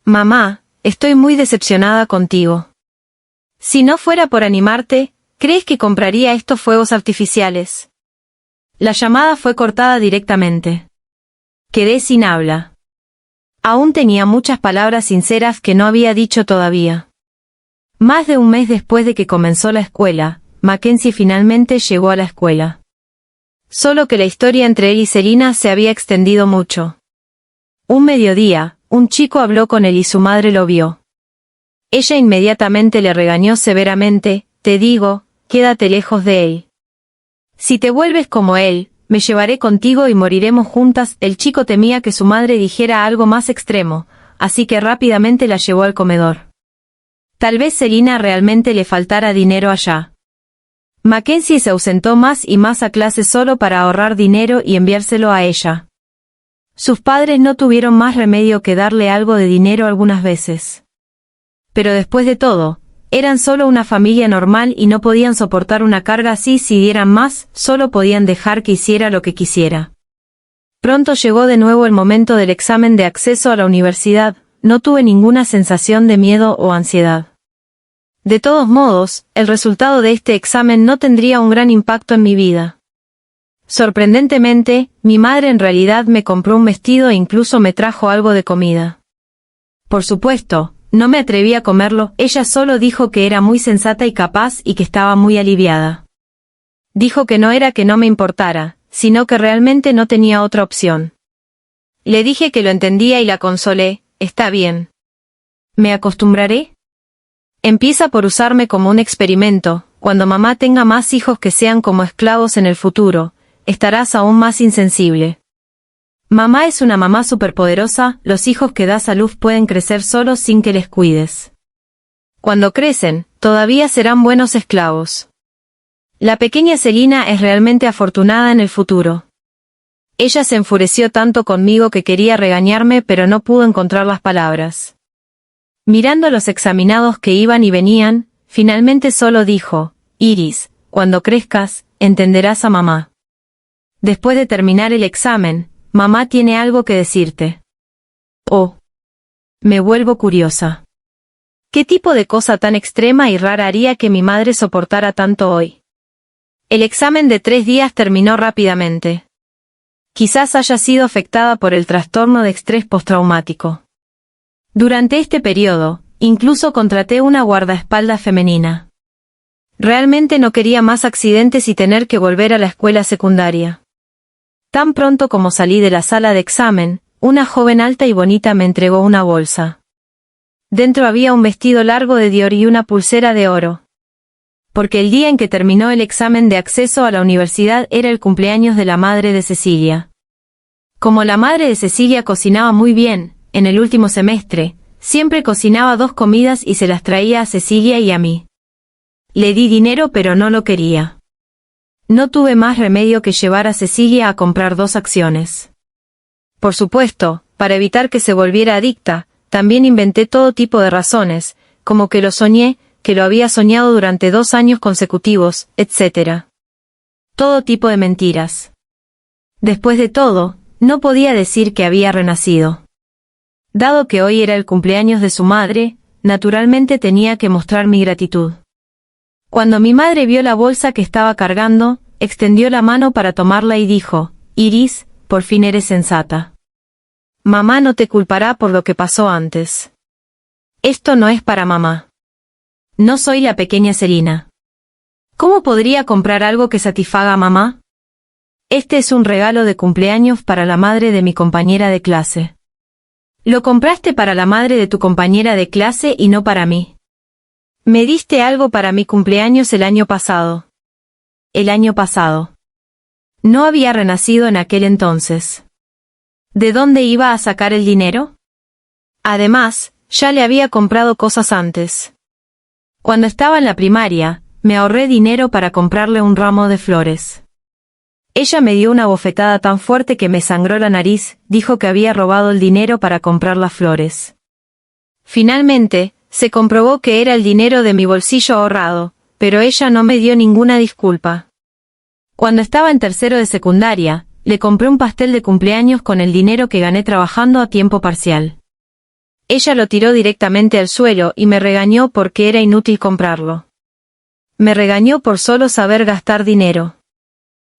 Mamá, estoy muy decepcionada contigo. Si no fuera por animarte, ¿crees que compraría estos fuegos artificiales? La llamada fue cortada directamente. Quedé sin habla. Aún tenía muchas palabras sinceras que no había dicho todavía. Más de un mes después de que comenzó la escuela, Mackenzie finalmente llegó a la escuela. Solo que la historia entre él y Selina se había extendido mucho. Un mediodía, un chico habló con él y su madre lo vio. Ella inmediatamente le regañó severamente: te digo, quédate lejos de él. Si te vuelves como él, me llevaré contigo y moriremos juntas. El chico temía que su madre dijera algo más extremo, así que rápidamente la llevó al comedor. Tal vez Selina realmente le faltara dinero allá. Mackenzie se ausentó más y más a clase solo para ahorrar dinero y enviárselo a ella. Sus padres no tuvieron más remedio que darle algo de dinero algunas veces. Pero después de todo, eran solo una familia normal y no podían soportar una carga así. Si dieran más, solo podían dejar que hiciera lo que quisiera. Pronto llegó de nuevo el momento del examen de acceso a la universidad. No tuve ninguna sensación de miedo o ansiedad. De todos modos, el resultado de este examen no tendría un gran impacto en mi vida. Sorprendentemente, mi madre en realidad me compró un vestido e incluso me trajo algo de comida. Por supuesto, no me atreví a comerlo. Ella solo dijo que era muy sensata y capaz y que estaba muy aliviada. Dijo que no era que no me importara, sino que realmente no tenía otra opción. Le dije que lo entendía y la consolé: está bien. ¿Me acostumbraré? Empieza por usarme como un experimento. Cuando mamá tenga más hijos que sean como esclavos en el futuro, estarás aún más insensible. Mamá es una mamá superpoderosa. Los hijos que das a luz pueden crecer solos sin que les cuides. Cuando crecen, todavía serán buenos esclavos. La pequeña Selina es realmente afortunada en el futuro. Ella se enfureció tanto conmigo que quería regañarme, pero no pudo encontrar las palabras. Mirando a los examinados que iban y venían, finalmente solo dijo: Iris, cuando crezcas, entenderás a mamá. Después de terminar el examen, mamá tiene algo que decirte. Oh. Me vuelvo curiosa. ¿Qué tipo de cosa tan extrema y rara haría que mi madre soportara tanto hoy? El examen de 3 días terminó rápidamente. Quizás haya sido afectada por el trastorno de estrés postraumático. Durante este periodo, incluso contraté una guardaespaldas femenina. Realmente no quería más accidentes y tener que volver a la escuela secundaria. Tan pronto como salí de la sala de examen, una joven alta y bonita me entregó una bolsa. Dentro había un vestido largo de Dior y una pulsera de oro. Porque el día en que terminó el examen de acceso a la universidad era el cumpleaños de la madre de Cecilia. Como la madre de Cecilia cocinaba muy bien, en el último semestre, siempre cocinaba 2 comidas y se las traía a Cecilia y a mí. Le di dinero pero no lo quería. No tuve más remedio que llevar a Cecilia a comprar 2 acciones. Por supuesto, para evitar que se volviera adicta, también inventé todo tipo de razones, como que lo soñé, que lo había soñado durante 2 años consecutivos, etc. Todo tipo de mentiras. Después de todo, no podía decir que había renacido. Dado que hoy era el cumpleaños de su madre, naturalmente tenía que mostrar mi gratitud. Cuando mi madre vio la bolsa que estaba cargando, extendió la mano para tomarla y dijo: Iris, por fin eres sensata. Mamá no te culpará por lo que pasó antes. Esto no es para mamá. No soy la pequeña Selina. ¿Cómo podría comprar algo que satisfaga a mamá? Este es un regalo de cumpleaños para la madre de mi compañera de clase. Lo compraste para la madre de tu compañera de clase y no para mí. Me diste algo para mi cumpleaños el año pasado. El año pasado. No había renacido en aquel entonces. ¿De dónde iba a sacar el dinero? Además, ya le había comprado cosas antes. Cuando estaba en la primaria, me ahorré dinero para comprarle un ramo de flores. Ella me dio una bofetada tan fuerte que me sangró la nariz. Dijo que había robado el dinero para comprar las flores. Finalmente, se comprobó que era el dinero de mi bolsillo ahorrado, pero ella no me dio ninguna disculpa. Cuando estaba en tercero de secundaria, le compré un pastel de cumpleaños con el dinero que gané trabajando a tiempo parcial. Ella lo tiró directamente al suelo y me regañó porque era inútil comprarlo. Me regañó por solo saber gastar dinero.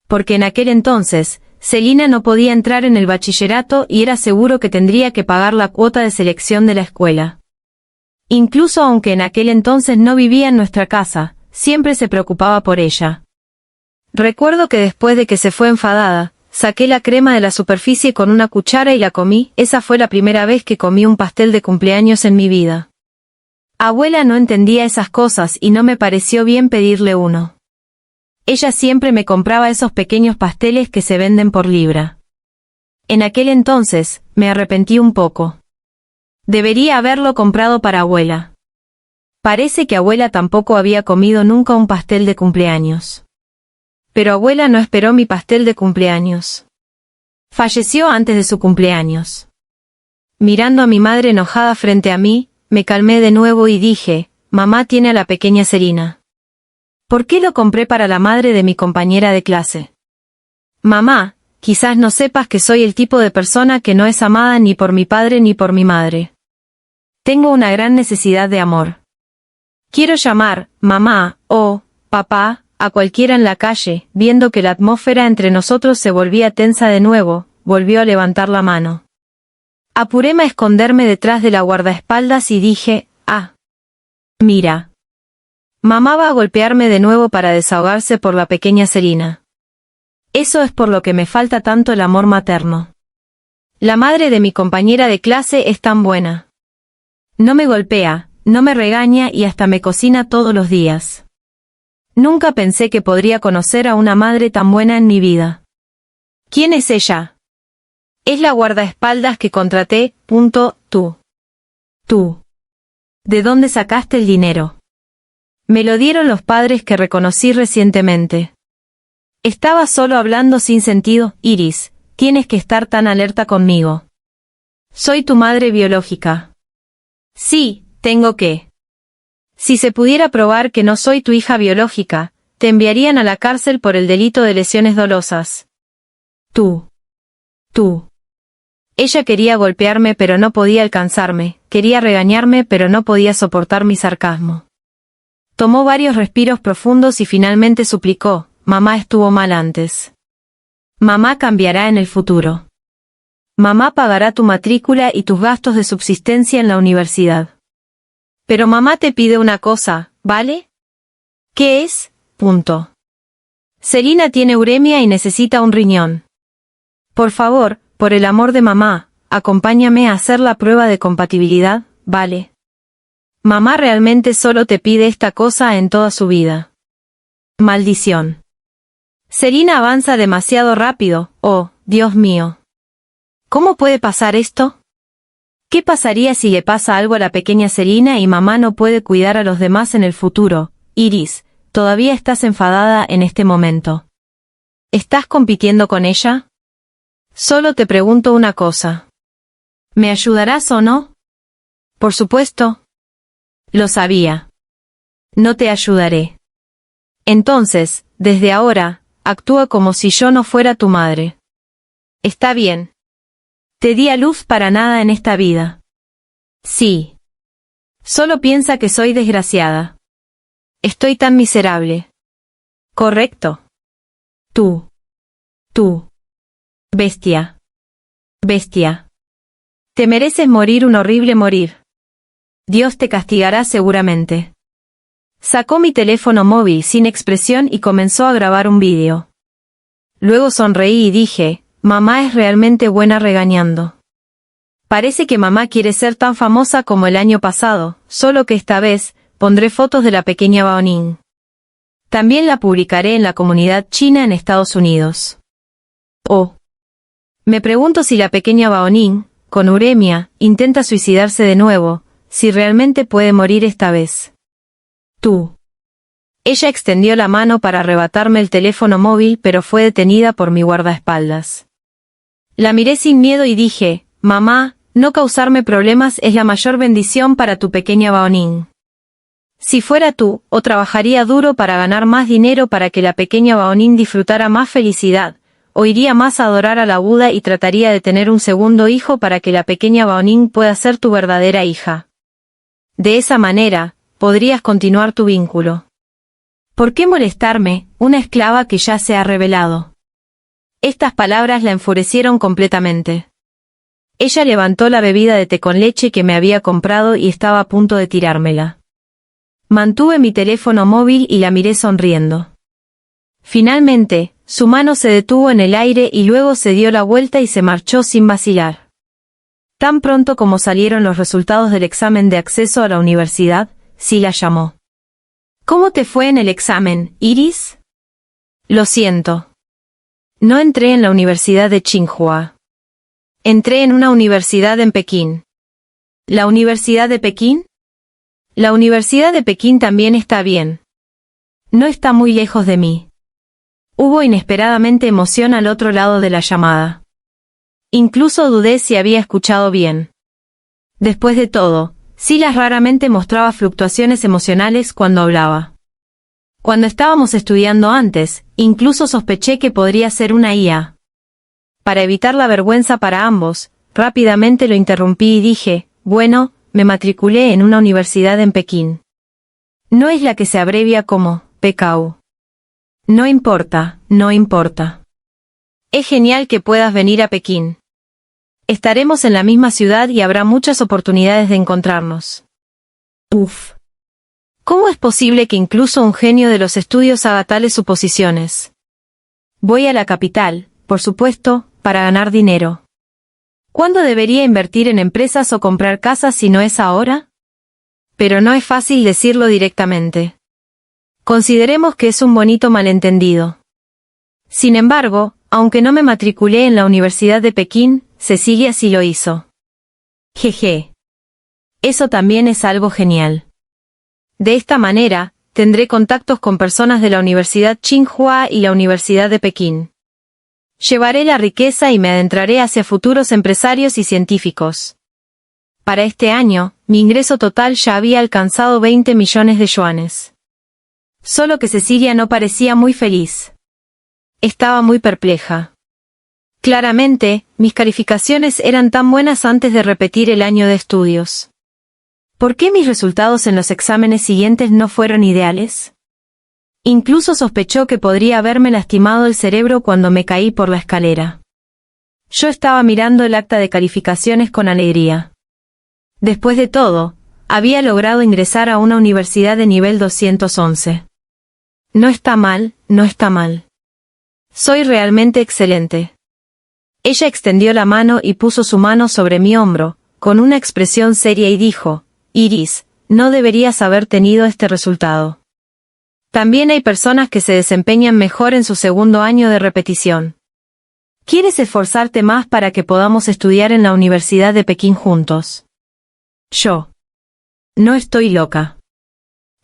Porque en aquel entonces, Selina no podía entrar en el bachillerato y era seguro que tendría que pagar la cuota de selección de la escuela. Incluso aunque en aquel entonces no vivía en nuestra casa, siempre se preocupaba por ella. Recuerdo que después de que se fue enfadada, saqué la crema de la superficie con una cuchara y la comí. Esa fue la primera vez que comí un pastel de cumpleaños en mi vida. Abuela no entendía esas cosas y no me pareció bien pedirle uno. Ella siempre me compraba esos pequeños pasteles que se venden por libra. En aquel entonces, me arrepentí un poco. Debería haberlo comprado para abuela. Parece que abuela tampoco había comido nunca un pastel de cumpleaños. Pero abuela no esperó mi pastel de cumpleaños. Falleció antes de su cumpleaños. Mirando a mi madre enojada frente a mí, me calmé de nuevo y dije, mamá tiene a la pequeña Serena. ¿Por qué lo compré para la madre de mi compañera de clase? Mamá, quizás no sepas que soy el tipo de persona que no es amada ni por mi padre ni por mi madre. Tengo una gran necesidad de amor. Quiero llamar, mamá, o, papá, a cualquiera en la calle. Viendo que la atmósfera entre nosotros se volvía tensa de nuevo, volvió a levantar la mano. Apuréme a esconderme detrás de la guardaespaldas y dije, mira. Mamá va a golpearme de nuevo para desahogarse por la pequeña Serena. Eso es por lo que me falta tanto el amor materno. La madre de mi compañera de clase es tan buena. No me golpea, no me regaña y hasta me cocina todos los días. Nunca pensé que podría conocer a una madre tan buena en mi vida. ¿Quién es ella? Es la guardaespaldas que contraté, tú. Tú. ¿De dónde sacaste el dinero? Me lo dieron los padres que reconocí recientemente. Estaba solo hablando sin sentido. Iris, tienes que estar tan alerta conmigo. Soy tu madre biológica. Sí, tengo que. Si se pudiera probar que no soy tu hija biológica, te enviarían a la cárcel por el delito de lesiones dolosas. Tú. Ella quería golpearme pero no podía alcanzarme, quería regañarme pero no podía soportar mi sarcasmo. Tomó varios respiros profundos y finalmente suplicó, mamá estuvo mal antes. Mamá cambiará en el futuro. Mamá pagará tu matrícula y tus gastos de subsistencia en la universidad. Pero mamá te pide una cosa, ¿vale? ¿Qué es? Serena tiene uremia y necesita un riñón. Por favor, por el amor de mamá, acompáñame a hacer la prueba de compatibilidad, ¿vale? Mamá realmente solo te pide esta cosa en toda su vida. Maldición. Serena avanza demasiado rápido, oh, Dios mío. ¿Cómo puede pasar esto? ¿Qué pasaría si le pasa algo a la pequeña Serena y mamá no puede cuidar a los demás en el futuro? Iris, todavía estás enfadada en este momento. ¿Estás compitiendo con ella? Solo te pregunto una cosa. ¿Me ayudarás o no? Por supuesto. Lo sabía. No te ayudaré. Entonces, desde ahora, actúa como si yo no fuera tu madre. Está bien. Te di a luz para nada en esta vida. Sí. Solo piensa que soy desgraciada. Estoy tan miserable. Correcto. Tú. Bestia. Te mereces morir un horrible morir. Dios te castigará seguramente. Sacó mi teléfono móvil sin expresión y comenzó a grabar un vídeo. Luego sonreí y dije, mamá es realmente buena regañando. Parece que mamá quiere ser tan famosa como el año pasado, solo que esta vez, pondré fotos de la pequeña Baoning. También la publicaré en la comunidad china en Estados Unidos. Oh. Me pregunto si la pequeña Baoning, con uremia, intenta suicidarse de nuevo, si realmente puede morir esta vez. Tú. Ella extendió la mano para arrebatarme el teléfono móvil pero fue detenida por mi guardaespaldas. La miré sin miedo y dije, mamá, no causarme problemas es la mayor bendición para tu pequeña Baoning. Si fuera tú, o trabajaría duro para ganar más dinero para que la pequeña Baoning disfrutara más felicidad, o iría más a adorar a la Buda y trataría de tener un segundo hijo para que la pequeña Baoning pueda ser tu verdadera hija. De esa manera, podrías continuar tu vínculo. ¿Por qué molestarme, una esclava que ya se ha revelado? Estas palabras la enfurecieron completamente. Ella levantó la bebida de té con leche que me había comprado y estaba a punto de tirármela. Mantuve mi teléfono móvil y la miré sonriendo. Finalmente, su mano se detuvo en el aire y luego se dio la vuelta y se marchó sin vacilar. Tan pronto como salieron los resultados del examen de acceso a la universidad, Sila llamó. ¿Cómo te fue en el examen, Iris? Lo siento. No entré en la Universidad de Tsinghua. Entré en una universidad en Pekín. ¿La Universidad de Pekín? La Universidad de Pekín también está bien. No está muy lejos de mí. Hubo inesperadamente emoción al otro lado de la llamada. Incluso dudé si había escuchado bien. Después de todo, Silas raramente mostraba fluctuaciones emocionales cuando hablaba. Cuando estábamos estudiando antes, incluso sospeché que podría ser una IA. Para evitar la vergüenza para ambos, rápidamente lo interrumpí y dije, bueno, me matriculé en una universidad en Pekín. No es la que se abrevia como PKU. No importa, no importa. Es genial que puedas venir a Pekín. Estaremos en la misma ciudad y habrá muchas oportunidades de encontrarnos. Uf. ¿Cómo es posible que incluso un genio de los estudios haga tales suposiciones? Voy a la capital, por supuesto, para ganar dinero. ¿Cuándo debería invertir en empresas o comprar casas si no es ahora? Pero no es fácil decirlo directamente. Consideremos que es un bonito malentendido. Sin embargo, aunque no me matriculé en la Universidad de Pekín, Cecilia sí lo hizo. Jeje. Eso también es algo genial. De esta manera, tendré contactos con personas de la Universidad Tsinghua y la Universidad de Pekín. Llevaré la riqueza y me adentraré hacia futuros empresarios y científicos. Para este año, mi ingreso total ya había alcanzado 20 millones de yuanes. Solo que Cecilia no parecía muy feliz. Estaba muy perpleja. Claramente, mis calificaciones eran tan buenas antes de repetir el año de estudios. ¿Por qué mis resultados en los exámenes siguientes no fueron ideales? Incluso sospechó que podría haberme lastimado el cerebro cuando me caí por la escalera. Yo estaba mirando el acta de calificaciones con alegría. Después de todo, había logrado ingresar a una universidad de nivel 211. No está mal, no está mal. Soy realmente excelente. Ella extendió la mano y puso su mano sobre mi hombro, con una expresión seria y dijo, Iris, no deberías haber tenido este resultado. También hay personas que se desempeñan mejor en su segundo año de repetición. ¿Quieres esforzarte más para que podamos estudiar en la Universidad de Pekín juntos? Yo. No estoy loca.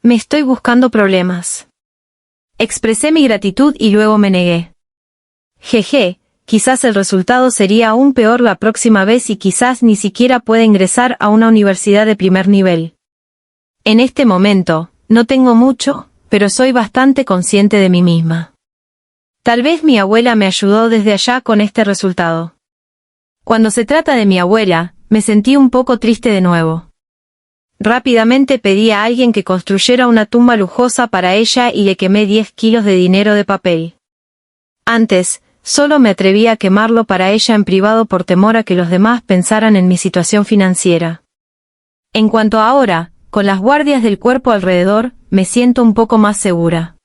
Me estoy buscando problemas. Expresé mi gratitud y luego me negué. Jeje, quizás el resultado sería aún peor la próxima vez y quizás ni siquiera pueda ingresar a una universidad de primer nivel. En este momento, no tengo mucho, pero soy bastante consciente de mí misma. Tal vez mi abuela me ayudó desde allá con este resultado. Cuando se trata de mi abuela, me sentí un poco triste de nuevo. Rápidamente pedí a alguien que construyera una tumba lujosa para ella y le quemé 10 kilos de dinero de papel. Antes, solo me atreví a quemarlo para ella en privado por temor a que los demás pensaran en mi situación financiera. En cuanto a ahora, con las guardias del cuerpo alrededor, me siento un poco más segura.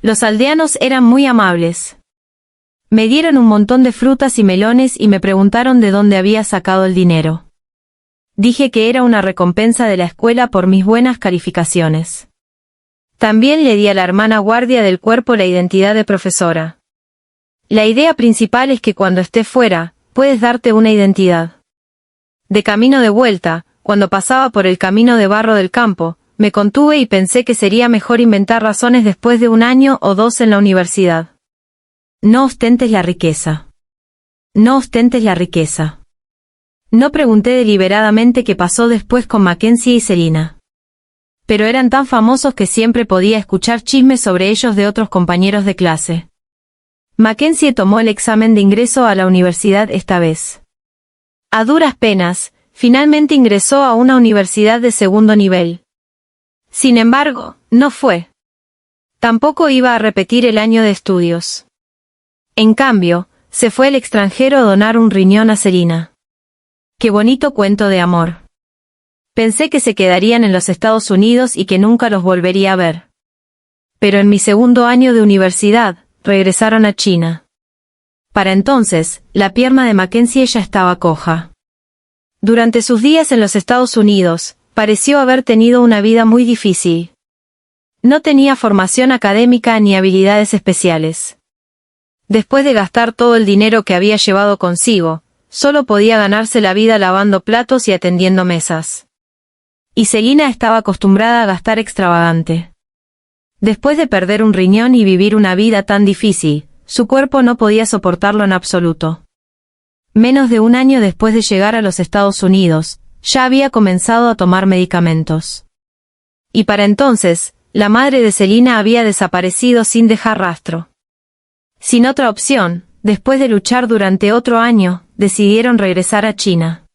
Los aldeanos eran muy amables. Me dieron un montón de frutas y melones y me preguntaron de dónde había sacado el dinero. Dije que era una recompensa de la escuela por mis buenas calificaciones. También le di a la hermana guardia del cuerpo la identidad de profesora. La idea principal es que cuando estés fuera, puedes darte una identidad. De camino de vuelta, cuando pasaba por el camino de barro del campo, me contuve y pensé que sería mejor inventar razones después de un año o dos en la universidad. No ostentes la riqueza. No ostentes la riqueza. No pregunté deliberadamente qué pasó después con Mackenzie y Selina. Pero eran tan famosos que siempre podía escuchar chismes sobre ellos de otros compañeros de clase. Mackenzie tomó el examen de ingreso a la universidad esta vez. A duras penas, finalmente ingresó a una universidad de segundo nivel. Sin embargo, no fue. Tampoco iba a repetir el año de estudios. En cambio, se fue al extranjero a donar un riñón a Selina. Qué bonito cuento de amor. Pensé que se quedarían en los Estados Unidos y que nunca los volvería a ver. Pero en mi segundo año de universidad, regresaron a China. Para entonces, la pierna de Mackenzie ya estaba coja. Durante sus días en los Estados Unidos, pareció haber tenido una vida muy difícil. No tenía formación académica ni habilidades especiales. Después de gastar todo el dinero que había llevado consigo, solo podía ganarse la vida lavando platos y atendiendo mesas. Y Selina estaba acostumbrada a gastar extravagante. Después de perder un riñón y vivir una vida tan difícil, su cuerpo no podía soportarlo en absoluto. Menos de un año después de llegar a los Estados Unidos, ya había comenzado a tomar medicamentos. Y para entonces, la madre de Selina había desaparecido sin dejar rastro. Sin otra opción, después de luchar durante otro año, decidieron regresar a China.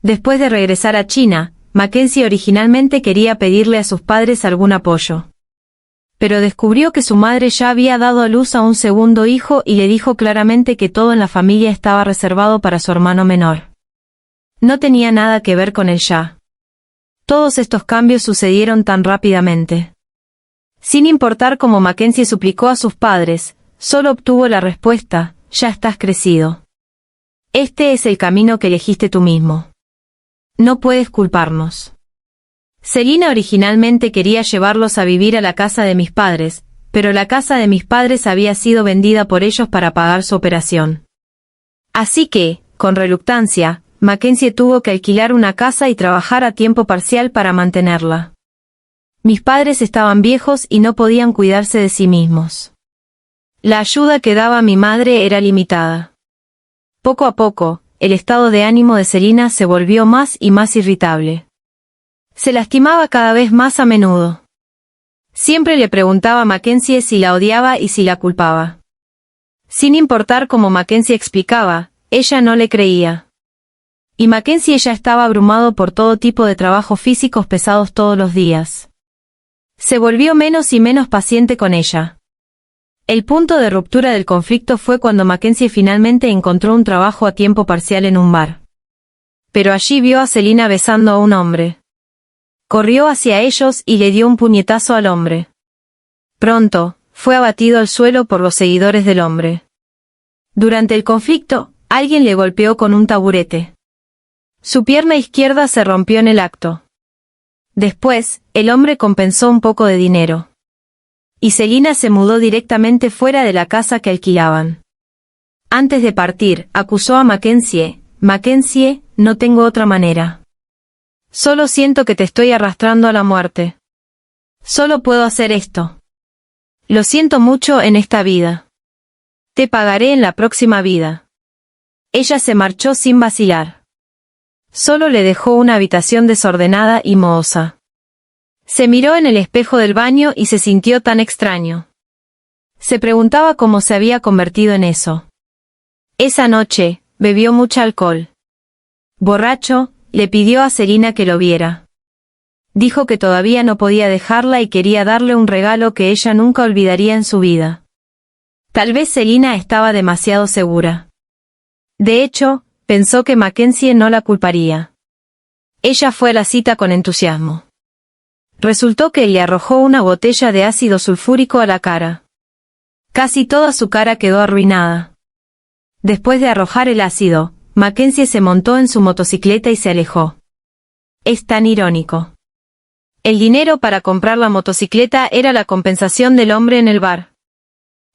Después de regresar a China, Mackenzie originalmente quería pedirle a sus padres algún apoyo. Pero descubrió que su madre ya había dado a luz a un segundo hijo y le dijo claramente que todo en la familia estaba reservado para su hermano menor. No tenía nada que ver con él ya. Todos estos cambios sucedieron tan rápidamente. Sin importar cómo Mackenzie suplicó a sus padres, solo obtuvo la respuesta: ya estás crecido. Este es el camino que elegiste tú mismo. No puedes culparnos. Selina originalmente quería llevarlos a vivir a la casa de mis padres, pero la casa de mis padres había sido vendida por ellos para pagar su operación. Así que, con reluctancia, Mackenzie tuvo que alquilar una casa y trabajar a tiempo parcial para mantenerla. Mis padres estaban viejos y no podían cuidarse de sí mismos. La ayuda que daba mi madre era limitada. Poco a poco, el estado de ánimo de Selina se volvió más y más irritable. Se lastimaba cada vez más a menudo. Siempre le preguntaba a Mackenzie si la odiaba y si la culpaba. Sin importar cómo Mackenzie explicaba, ella no le creía. Y Mackenzie ya estaba abrumado por todo tipo de trabajos físicos pesados todos los días. Se volvió menos y menos paciente con ella. El punto de ruptura del conflicto fue cuando Mackenzie finalmente encontró un trabajo a tiempo parcial en un bar. Pero allí vio a Selina besando a un hombre. Corrió hacia ellos y le dio un puñetazo al hombre. Pronto, fue abatido al suelo por los seguidores del hombre. Durante el conflicto, alguien le golpeó con un taburete. Su pierna izquierda se rompió en el acto. Después, el hombre compensó un poco de dinero. Y Selina se mudó directamente fuera de la casa que alquilaban. Antes de partir, acusó a Mackenzie: Mackenzie, no tengo otra manera. Solo siento que te estoy arrastrando a la muerte. Solo puedo hacer esto. Lo siento mucho en esta vida. Te pagaré en la próxima vida. Ella se marchó sin vacilar. Solo le dejó una habitación desordenada y mohosa. Se miró en el espejo del baño y se sintió tan extraño. Se preguntaba cómo se había convertido en eso. Esa noche, bebió mucho alcohol. Borracho, le pidió a Selina que lo viera. Dijo que todavía no podía dejarla y quería darle un regalo que ella nunca olvidaría en su vida. Tal vez Selina estaba demasiado segura. De hecho, pensó que Mackenzie no la culparía. Ella fue a la cita con entusiasmo. Resultó que le arrojó una botella de ácido sulfúrico a la cara. Casi toda su cara quedó arruinada. Después de arrojar el ácido, Mackenzie se montó en su motocicleta y se alejó. Es tan irónico. El dinero para comprar la motocicleta era la compensación del hombre en el bar.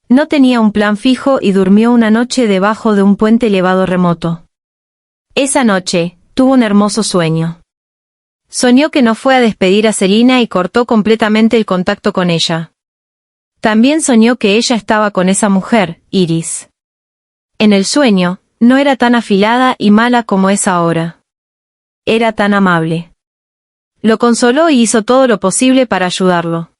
No tenía un plan fijo y durmió una noche debajo de un puente elevado remoto. Esa noche, tuvo un hermoso sueño. Soñó que no fue a despedir a Selina y cortó completamente el contacto con ella. También soñó que ella estaba con esa mujer, Iris. En el sueño, no era tan afilada y mala como es ahora. Era tan amable. Lo consoló y hizo todo lo posible para ayudarlo.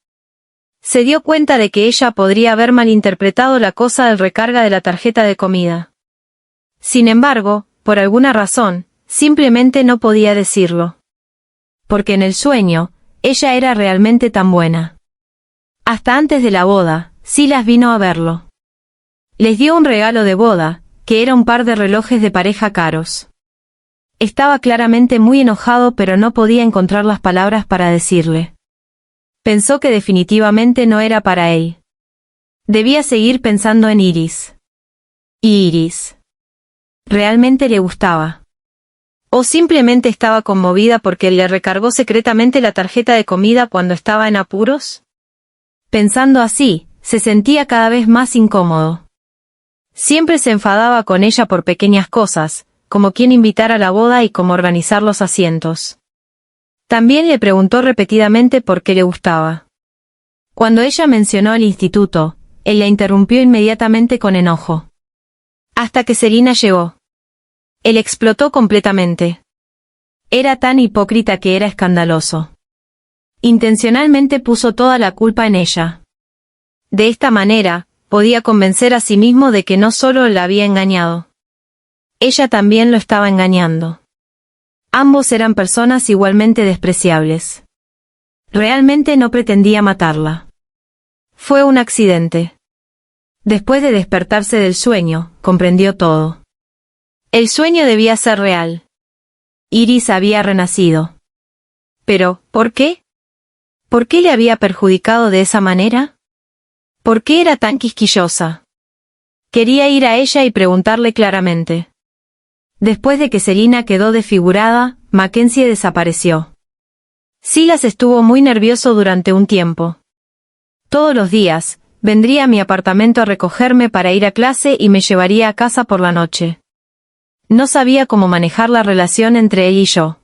Se dio cuenta de que ella podría haber malinterpretado la cosa del recarga de la tarjeta de comida. Sin embargo, por alguna razón, simplemente no podía decirlo. Porque en el sueño, ella era realmente tan buena. Hasta antes de la boda, Silas vino a verlo. Les dio un regalo de boda, que era un par de relojes de pareja caros. Estaba claramente muy enojado pero no podía encontrar las palabras para decirle. Pensó que definitivamente no era para él. Debía seguir pensando en Iris. ¿Y Iris? ¿Realmente le gustaba? ¿O simplemente estaba conmovida porque él le recargó secretamente la tarjeta de comida cuando estaba en apuros? Pensando así, se sentía cada vez más incómodo. Siempre se enfadaba con ella por pequeñas cosas, como quién invitar a la boda y cómo organizar los asientos. También le preguntó repetidamente por qué le gustaba. Cuando ella mencionó el instituto, él la interrumpió inmediatamente con enojo. Hasta que Selina llegó. Él explotó completamente. Era tan hipócrita que era escandaloso. Intencionalmente puso toda la culpa en ella. De esta manera, podía convencer a sí mismo de que no solo la había engañado. Ella también lo estaba engañando. Ambos eran personas igualmente despreciables. Realmente no pretendía matarla. Fue un accidente. Después de despertarse del sueño, comprendió todo. El sueño debía ser real. Iris había renacido. Pero, ¿por qué? ¿Por qué le había perjudicado de esa manera? ¿Por qué era tan quisquillosa? Quería ir a ella y preguntarle claramente. Después de que Selina quedó desfigurada, Mackenzie desapareció. Silas estuvo muy nervioso durante un tiempo. Todos los días, vendría a mi apartamento a recogerme para ir a clase y me llevaría a casa por la noche. No sabía cómo manejar la relación entre él y yo.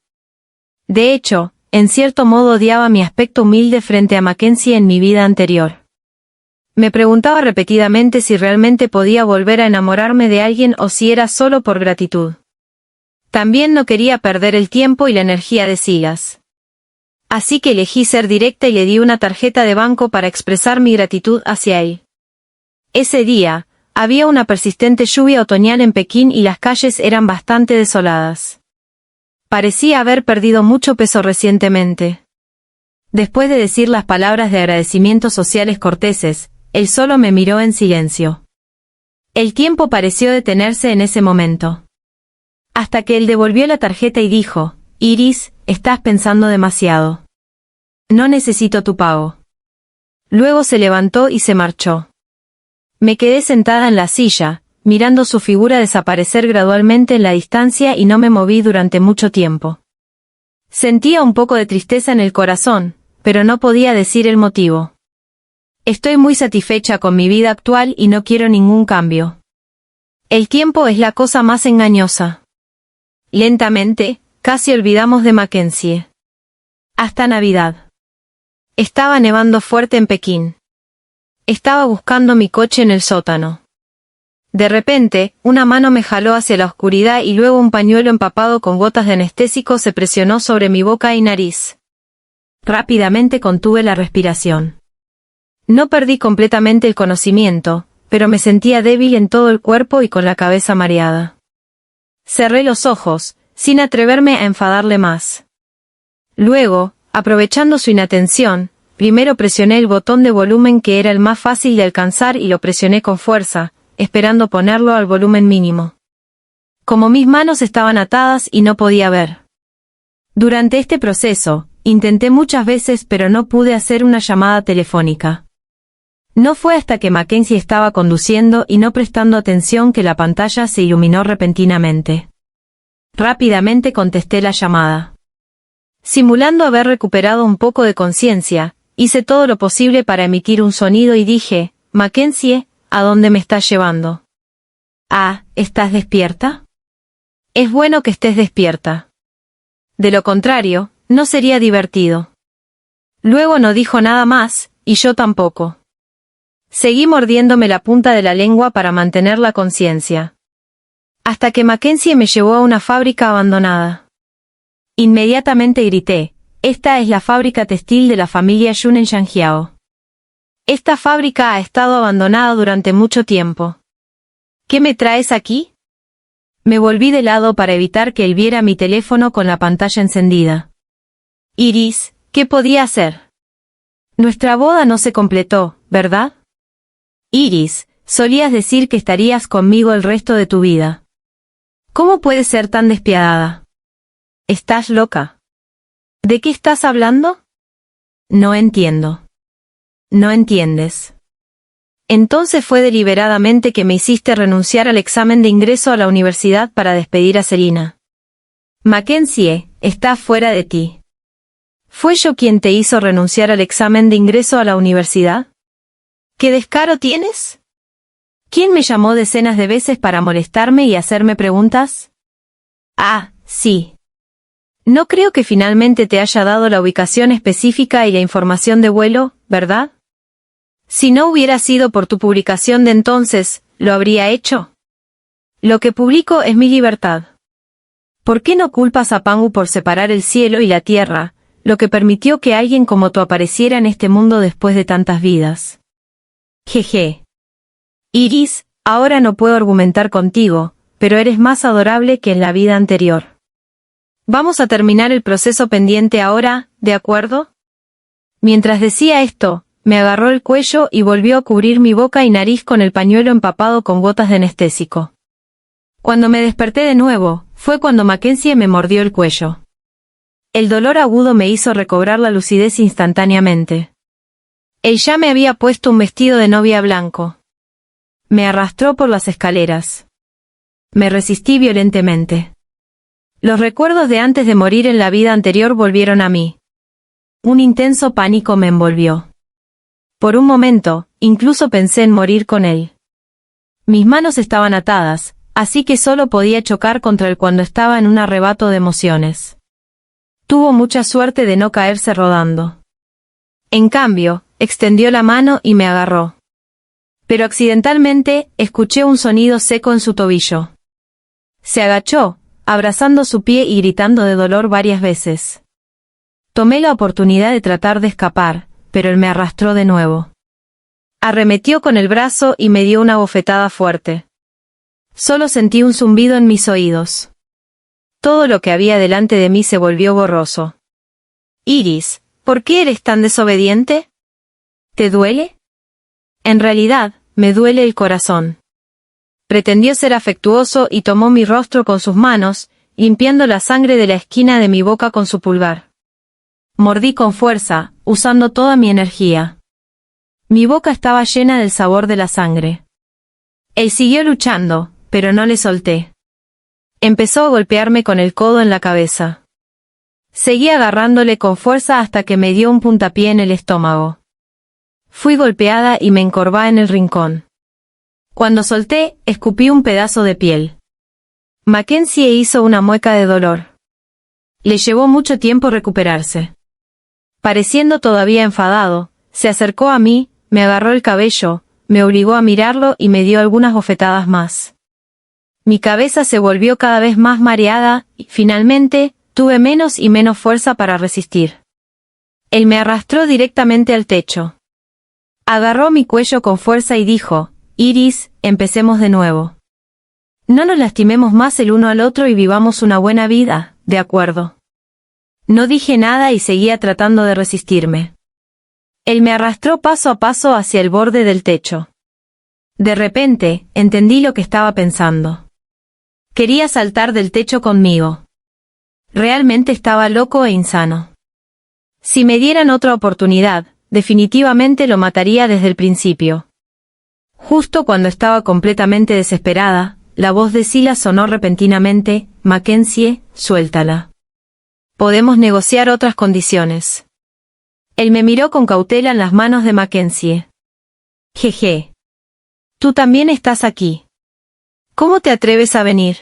De hecho, en cierto modo odiaba mi aspecto humilde frente a Mackenzie en mi vida anterior. Me preguntaba repetidamente si realmente podía volver a enamorarme de alguien o si era solo por gratitud. También no quería perder el tiempo y la energía de Silas. Así que elegí ser directa y le di una tarjeta de banco para expresar mi gratitud hacia él. Ese día, había una persistente lluvia otoñal en Pekín y las calles eran bastante desoladas. Parecía haber perdido mucho peso recientemente. Después de decir las palabras de agradecimiento sociales corteses, él solo me miró en silencio. El tiempo pareció detenerse en ese momento. Hasta que él devolvió la tarjeta y dijo, «Iris, estás pensando demasiado. No necesito tu pago». Luego se levantó y se marchó. Me quedé sentada en la silla, mirando su figura desaparecer gradualmente en la distancia y no me moví durante mucho tiempo. Sentía un poco de tristeza en el corazón, pero no podía decir el motivo. Estoy muy satisfecha con mi vida actual y no quiero ningún cambio. El tiempo es la cosa más engañosa. Lentamente, casi olvidamos de Mackenzie. Hasta Navidad. Estaba nevando fuerte en Pekín. Estaba buscando mi coche en el sótano. De repente, una mano me jaló hacia la oscuridad y luego un pañuelo empapado con gotas de anestésico se presionó sobre mi boca y nariz. Rápidamente contuve la respiración. No perdí completamente el conocimiento, pero me sentía débil en todo el cuerpo y con la cabeza mareada. Cerré los ojos, sin atreverme a enfadarle más. Luego, aprovechando su inatención, primero presioné el botón de volumen que era el más fácil de alcanzar y lo presioné con fuerza, esperando ponerlo al volumen mínimo. Como mis manos estaban atadas y no podía ver. Durante este proceso, intenté muchas veces pero no pude hacer una llamada telefónica. No fue hasta que Mackenzie estaba conduciendo y no prestando atención que la pantalla se iluminó repentinamente. Rápidamente contesté la llamada. Simulando haber recuperado un poco de conciencia, hice todo lo posible para emitir un sonido y dije, «Mackenzie, ¿a dónde me estás llevando?» «Ah, ¿estás despierta?» «Es bueno que estés despierta. De lo contrario, no sería divertido». Luego no dijo nada más, y yo tampoco. Seguí mordiéndome la punta de la lengua para mantener la conciencia. Hasta que Mackenzie me llevó a una fábrica abandonada. Inmediatamente grité, «Esta es la fábrica textil de la familia Yun en Shanjiao. Esta fábrica ha estado abandonada durante mucho tiempo. ¿Qué me traes aquí?» Me volví de lado para evitar que él viera mi teléfono con la pantalla encendida. «Iris, ¿qué podía hacer?» «Nuestra boda no se completó, ¿verdad?» «Iris, solías decir que estarías conmigo el resto de tu vida. ¿Cómo puedes ser tan despiadada?» «¿Estás loca? ¿De qué estás hablando?» No entiendo. No entiendes. Entonces fue deliberadamente que me hiciste renunciar al examen de ingreso a la universidad para despedir a Selina. Mackenzie, está fuera de ti. ¿Fue yo quien te hizo renunciar al examen de ingreso a la universidad? ¿Qué descaro tienes? ¿Quién me llamó decenas de veces para molestarme y hacerme preguntas? Ah, sí. No creo que finalmente te haya dado la ubicación específica y la información de vuelo, ¿verdad? Si no hubiera sido por tu publicación de entonces, ¿lo habría hecho? Lo que publico es mi libertad. ¿Por qué no culpas a Pangu por separar el cielo y la tierra, lo que permitió que alguien como tú apareciera en este mundo después de tantas vidas? Jeje. Iris, ahora no puedo argumentar contigo, pero eres más adorable que en la vida anterior. Vamos a terminar el proceso pendiente ahora, ¿de acuerdo? Mientras decía esto, me agarró el cuello y volvió a cubrir mi boca y nariz con el pañuelo empapado con gotas de anestésico. Cuando me desperté de nuevo, fue cuando Mackenzie me mordió el cuello. El dolor agudo me hizo recobrar la lucidez instantáneamente. Él ya me había puesto un vestido de novia blanco. Me arrastró por las escaleras. Me resistí violentemente. Los recuerdos de antes de morir en la vida anterior volvieron a mí. Un intenso pánico me envolvió. Por un momento, incluso pensé en morir con él. Mis manos estaban atadas, así que solo podía chocar contra él cuando estaba en un arrebato de emociones. Tuvo mucha suerte de no caerse rodando. En cambio, extendió la mano y me agarró. Pero accidentalmente, escuché un sonido seco en su tobillo. Se agachó, abrazando su pie y gritando de dolor varias veces. Tomé la oportunidad de tratar de escapar, pero él me arrastró de nuevo. Arremetió con el brazo y me dio una bofetada fuerte. Solo sentí un zumbido en mis oídos. Todo lo que había delante de mí se volvió borroso. Iris, ¿por qué eres tan desobediente? ¿Te duele? En realidad, me duele el corazón. Pretendió ser afectuoso y tomó mi rostro con sus manos, limpiando la sangre de la esquina de mi boca con su pulgar. Mordí con fuerza, usando toda mi energía. Mi boca estaba llena del sabor de la sangre. Él siguió luchando, pero no le solté. Empezó a golpearme con el codo en la cabeza. Seguí agarrándole con fuerza hasta que me dio un puntapié en el estómago. Fui golpeada y me encorvé en el rincón. Cuando solté, escupí un pedazo de piel. Mackenzie hizo una mueca de dolor. Le llevó mucho tiempo recuperarse. Pareciendo todavía enfadado, se acercó a mí, me agarró el cabello, me obligó a mirarlo y me dio algunas bofetadas más. Mi cabeza se volvió cada vez más mareada y, finalmente, tuve menos y menos fuerza para resistir. Él me arrastró directamente al techo. Agarró mi cuello con fuerza y dijo, Iris, empecemos de nuevo. No nos lastimemos más el uno al otro y vivamos una buena vida, ¿de acuerdo? No dije nada y seguía tratando de resistirme. Él me arrastró paso a paso hacia el borde del techo. De repente, entendí lo que estaba pensando. Quería saltar del techo conmigo. Realmente estaba loco e insano. Si me dieran otra oportunidad, definitivamente lo mataría desde el principio. Justo cuando estaba completamente desesperada, la voz de Silas sonó repentinamente, Mackenzie, suéltala. Podemos negociar otras condiciones. Él me miró con cautela en las manos de Mackenzie. Jeje. Tú también estás aquí. ¿Cómo te atreves a venir?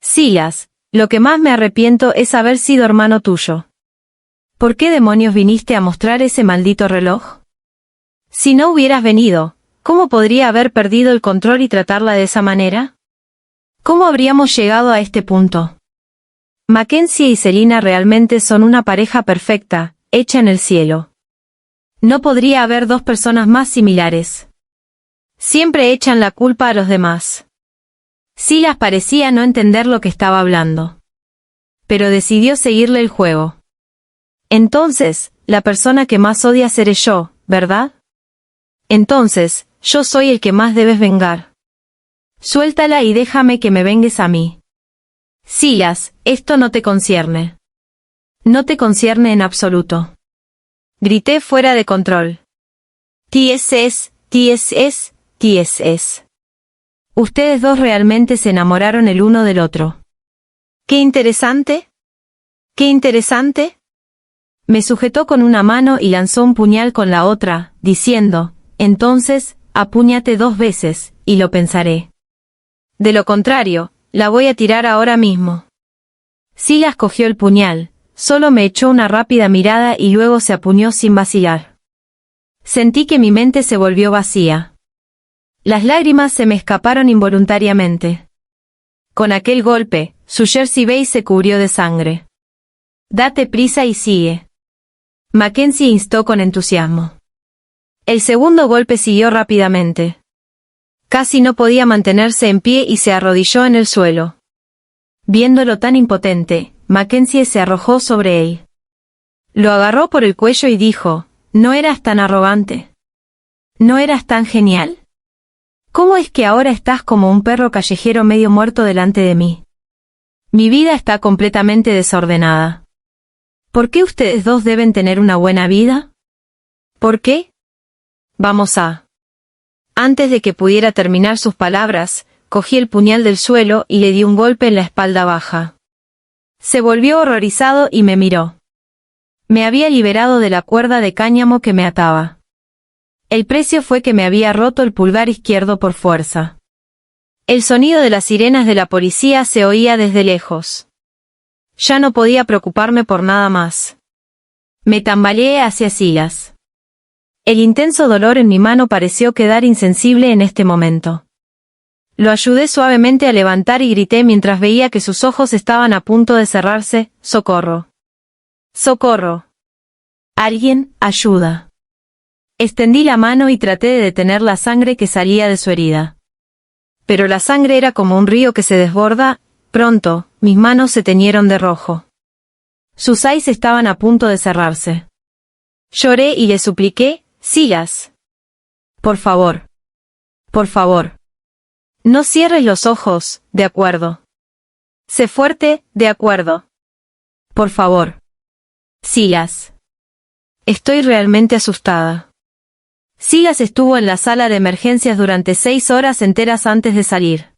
Silas, lo que más me arrepiento es haber sido hermano tuyo. ¿Por qué demonios viniste a mostrar ese maldito reloj? Si no hubieras venido, ¿cómo podría haber perdido el control y tratarla de esa manera? ¿Cómo habríamos llegado a este punto? Mackenzie y Selina realmente son una pareja perfecta, hecha en el cielo. No podría haber dos personas más similares. Siempre echan la culpa a los demás. Silas parecía no entender lo que estaba hablando. Pero decidió seguirle el juego. Entonces, la persona que más odia seré yo, ¿verdad? Entonces, yo soy el que más debes vengar. Suéltala y déjame que me vengues a mí. Silas, esto no te concierne. No te concierne en absoluto. Grité fuera de control. TSS, TSS, TSS. Ustedes dos realmente se enamoraron el uno del otro. ¡Qué interesante! ¡Qué interesante! Me sujetó con una mano y lanzó un puñal con la otra, diciendo, entonces, apúñate 2 veces, y lo pensaré. De lo contrario, la voy a tirar ahora mismo. Silas cogió el puñal, solo me echó una rápida mirada y luego se apuñó sin vacilar. Sentí que mi mente se volvió vacía. Las lágrimas se me escaparon involuntariamente. Con aquel golpe, su jersey beige se cubrió de sangre. Date prisa y sigue. Mackenzie instó con entusiasmo. El segundo golpe siguió rápidamente. Casi no podía mantenerse en pie y se arrodilló en el suelo. Viéndolo tan impotente, Mackenzie se arrojó sobre él. Lo agarró por el cuello y dijo, ¿no eras tan arrogante? ¿No eras tan genial? ¿Cómo es que ahora estás como un perro callejero medio muerto delante de mí? Mi vida está completamente desordenada. ¿Por qué ustedes dos deben tener una buena vida? ¿Por qué? Vamos a... Antes de que pudiera terminar sus palabras, cogí el puñal del suelo y le di un golpe en la espalda baja. Se volvió horrorizado y me miró. Me había liberado de la cuerda de cáñamo que me ataba. El precio fue que me había roto el pulgar izquierdo por fuerza. El sonido de las sirenas de la policía se oía desde lejos. Ya no podía preocuparme por nada más. Me tambaleé hacia Silas. El intenso dolor en mi mano pareció quedar insensible en este momento. Lo ayudé suavemente a levantar y grité mientras veía que sus ojos estaban a punto de cerrarse, ¡socorro! ¡Socorro! Alguien, ayuda. Extendí la mano y traté de detener la sangre que salía de su herida. Pero la sangre era como un río que se desborda, pronto, mis manos se teñieron de rojo. Sus eyes estaban a punto de cerrarse. Lloré y le supliqué, Silas. Por favor. Por favor. No cierres los ojos, de acuerdo. Sé fuerte, de acuerdo. Por favor. Silas. Estoy realmente asustada. Silas estuvo en la sala de emergencias durante 6 horas enteras antes de salir.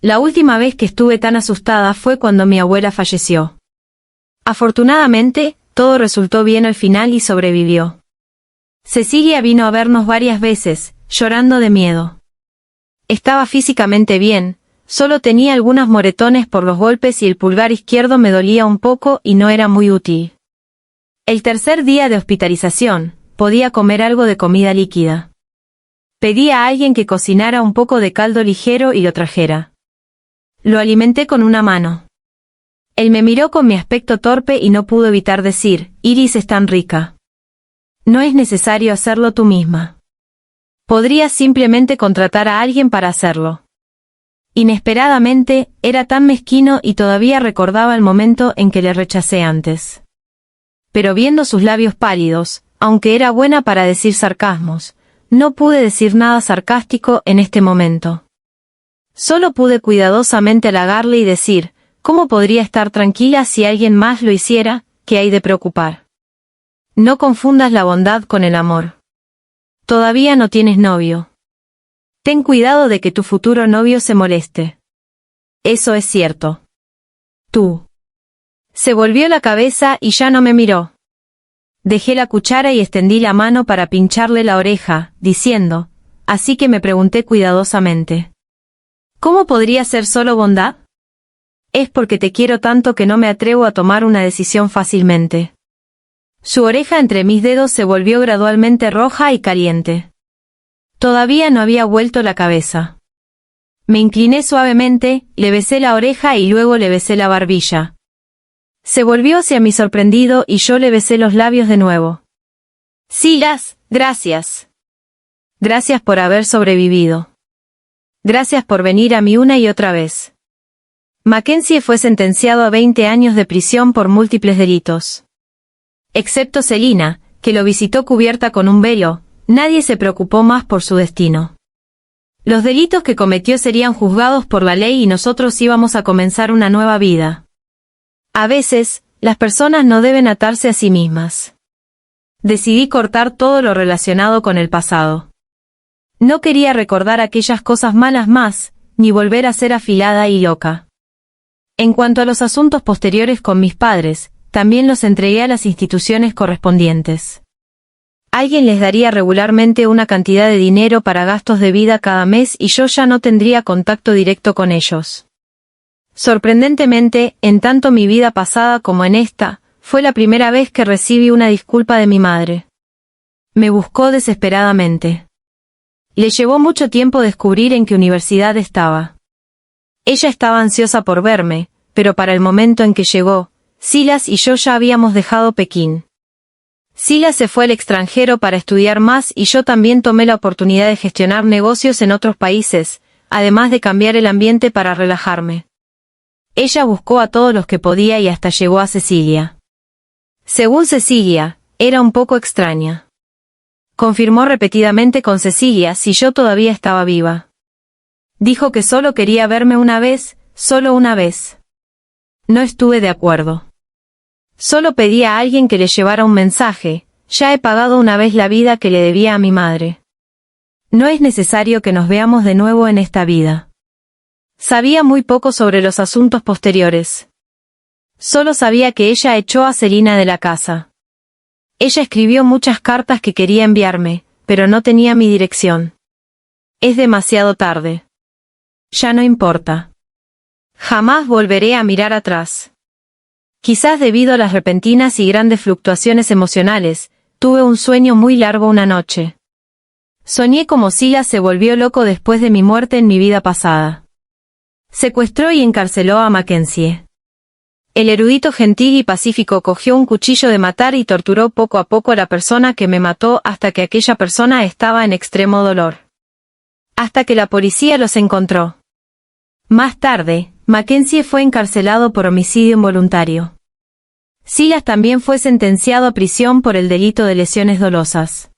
La última vez que estuve tan asustada fue cuando mi abuela falleció. Afortunadamente, todo resultó bien al final y sobrevivió. Cecilia vino a vernos varias veces, llorando de miedo. Estaba físicamente bien, solo tenía algunos moretones por los golpes y el pulgar izquierdo me dolía un poco y no era muy útil. El tercer día de hospitalización, podía comer algo de comida líquida. Pedí a alguien que cocinara un poco de caldo ligero y lo trajera. Lo alimenté con una mano. Él me miró con mi aspecto torpe y no pudo evitar decir, Iris es tan rica. No es necesario hacerlo tú misma. Podrías simplemente contratar a alguien para hacerlo. Inesperadamente, era tan mezquino y todavía recordaba el momento en que le rechacé antes. Pero viendo sus labios pálidos, aunque era buena para decir sarcasmos, no pude decir nada sarcástico en este momento. Solo pude cuidadosamente halagarle y decir, ¿cómo podría estar tranquila si alguien más lo hiciera? ¿Qué hay de preocupar? No confundas la bondad con el amor. Todavía no tienes novio. Ten cuidado de que tu futuro novio se moleste. Eso es cierto. Tú. Se volvió la cabeza y ya no me miró. Dejé la cuchara y extendí la mano para pincharle la oreja, diciendo, así que me pregunté cuidadosamente. ¿Cómo podría ser solo bondad? Es porque te quiero tanto que no me atrevo a tomar una decisión fácilmente. Su oreja entre mis dedos se volvió gradualmente roja y caliente. Todavía no había vuelto la cabeza. Me incliné suavemente, le besé la oreja y luego le besé la barbilla. Se volvió hacia mí sorprendido y yo le besé los labios de nuevo. Silas, gracias. Gracias por haber sobrevivido. Gracias por venir a mí una y otra vez. Mackenzie fue sentenciado a 20 años de prisión por múltiples delitos. Excepto Selina, que lo visitó cubierta con un velo, nadie se preocupó más por su destino. Los delitos que cometió serían juzgados por la ley y nosotros íbamos a comenzar una nueva vida. A veces, las personas no deben atarse a sí mismas. Decidí cortar todo lo relacionado con el pasado. No quería recordar aquellas cosas malas más, ni volver a ser afilada y loca. En cuanto a los asuntos posteriores con mis padres, también los entregué a las instituciones correspondientes. Alguien les daría regularmente una cantidad de dinero para gastos de vida cada mes y yo ya no tendría contacto directo con ellos. Sorprendentemente, en tanto mi vida pasada como en esta, fue la primera vez que recibí una disculpa de mi madre. Me buscó desesperadamente. Le llevó mucho tiempo descubrir en qué universidad estaba. Ella estaba ansiosa por verme, pero para el momento en que llegó, Silas y yo ya habíamos dejado Pekín. Silas se fue al extranjero para estudiar más y yo también tomé la oportunidad de gestionar negocios en otros países, además de cambiar el ambiente para relajarme. Ella buscó a todos los que podía y hasta llegó a Cecilia. Según Cecilia, era un poco extraña. Confirmó repetidamente con Cecilia si yo todavía estaba viva. Dijo que solo quería verme una vez, solo una vez. No estuve de acuerdo. Solo pedí a alguien que le llevara un mensaje, ya he pagado una vez la vida que le debía a mi madre. No es necesario que nos veamos de nuevo en esta vida. Sabía muy poco sobre los asuntos posteriores. Solo sabía que ella echó a Selina de la casa. Ella escribió muchas cartas que quería enviarme, pero no tenía mi dirección. Es demasiado tarde. Ya no importa. Jamás volveré a mirar atrás. Quizás debido a las repentinas y grandes fluctuaciones emocionales, tuve un sueño muy largo una noche. Soñé como Silas se volvió loco después de mi muerte en mi vida pasada. Secuestró y encarceló a Mackenzie. El erudito gentil y pacífico cogió un cuchillo de matar y torturó poco a poco a la persona que me mató hasta que aquella persona estaba en extremo dolor. Hasta que la policía los encontró. Más tarde, Mackenzie fue encarcelado por homicidio involuntario. Silas también fue sentenciado a prisión por el delito de lesiones dolosas.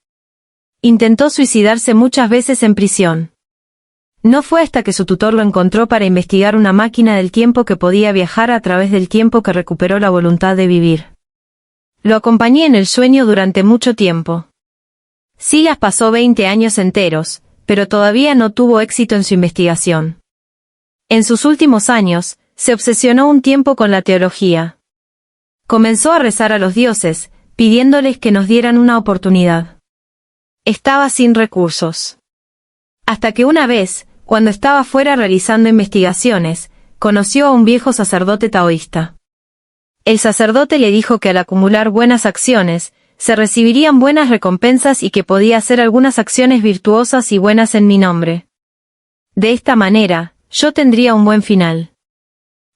Intentó suicidarse muchas veces en prisión. No fue hasta que su tutor lo encontró para investigar una máquina del tiempo que podía viajar a través del tiempo que recuperó la voluntad de vivir. Lo acompañé en el sueño durante mucho tiempo. Silas pasó 20 años enteros, pero todavía no tuvo éxito en su investigación. En sus últimos años, se obsesionó un tiempo con la teología. Comenzó a rezar a los dioses, pidiéndoles que nos dieran una oportunidad. Estaba sin recursos. Hasta que una vez, cuando estaba fuera realizando investigaciones, conoció a un viejo sacerdote taoísta. El sacerdote le dijo que al acumular buenas acciones, se recibirían buenas recompensas y que podía hacer algunas acciones virtuosas y buenas en mi nombre. De esta manera, yo tendría un buen final.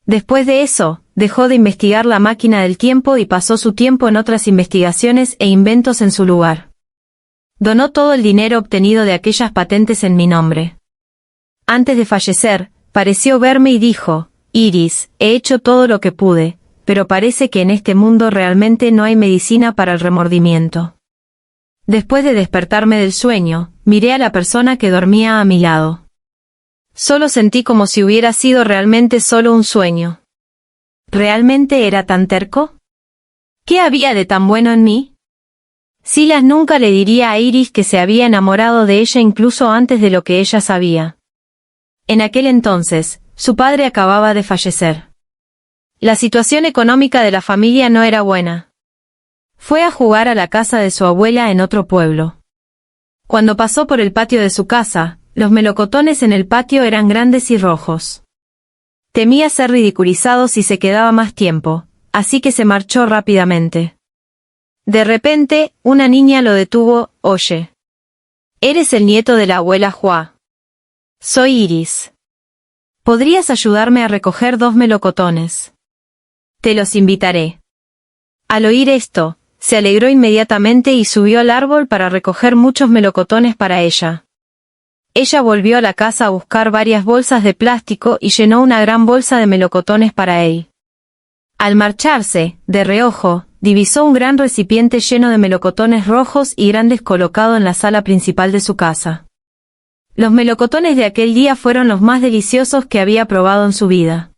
Después de eso, dejó de investigar la máquina del tiempo y pasó su tiempo en otras investigaciones e inventos en su lugar. Donó todo el dinero obtenido de aquellas patentes en mi nombre. Antes de fallecer, pareció verme y dijo, Iris, he hecho todo lo que pude, pero parece que en este mundo realmente no hay medicina para el remordimiento. Después de despertarme del sueño, miré a la persona que dormía a mi lado. Solo sentí como si hubiera sido realmente solo un sueño. ¿Realmente era tan terco? ¿Qué había de tan bueno en mí? Silas nunca le diría a Iris que se había enamorado de ella incluso antes de lo que ella sabía. En aquel entonces, su padre acababa de fallecer. La situación económica de la familia no era buena. Fue a jugar a la casa de su abuela en otro pueblo. Cuando pasó por el patio de su casa, los melocotones en el patio eran grandes y rojos. Temía ser ridiculizado si se quedaba más tiempo, así que se marchó rápidamente. De repente, una niña lo detuvo. Oye. ¿Eres el nieto de la abuela Hua? Soy Iris. ¿Podrías ayudarme a recoger 2 melocotones? Te los invitaré. Al oír esto, se alegró inmediatamente y subió al árbol para recoger muchos melocotones para ella. Ella volvió a la casa a buscar varias bolsas de plástico y llenó una gran bolsa de melocotones para él. Al marcharse, de reojo, divisó un gran recipiente lleno de melocotones rojos y grandes colocado en la sala principal de su casa. Los melocotones de aquel día fueron los más deliciosos que había probado en su vida.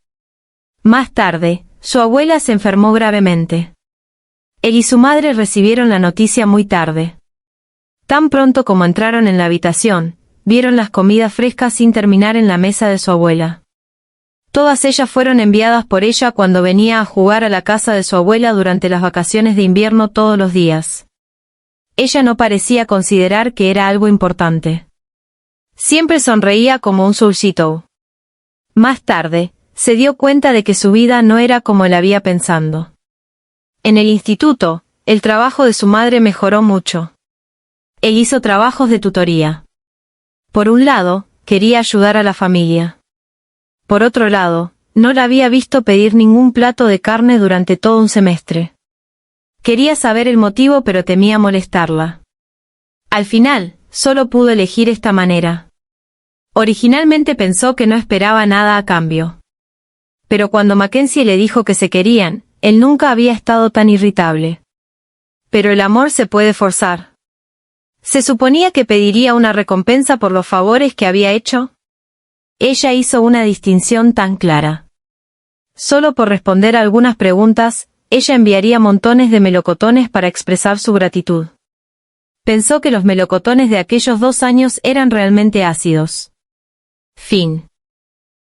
Más tarde, su abuela se enfermó gravemente. Él y su madre recibieron la noticia muy tarde. Tan pronto como entraron en la habitación, vieron las comidas frescas sin terminar en la mesa de su abuela. Todas ellas fueron enviadas por ella cuando venía a jugar a la casa de su abuela durante las vacaciones de invierno todos los días. Ella no parecía considerar que era algo importante. Siempre sonreía como un Soulshito. Más tarde, se dio cuenta de que su vida no era como él había pensado. En el instituto, el trabajo de su madre mejoró mucho. Él hizo trabajos de tutoría. Por un lado, quería ayudar a la familia. Por otro lado, no la había visto pedir ningún plato de carne durante todo un semestre. Quería saber el motivo pero temía molestarla. Al final, solo pudo elegir esta manera. Originalmente pensó que no esperaba nada a cambio. Pero cuando Mackenzie le dijo que se querían, él nunca había estado tan irritable. Pero el amor se puede forzar. ¿Se suponía que pediría una recompensa por los favores que había hecho? Ella hizo una distinción tan clara. Solo por responder a algunas preguntas, ella enviaría montones de melocotones para expresar su gratitud. Pensó que los melocotones de aquellos 2 años eran realmente ácidos. Fin.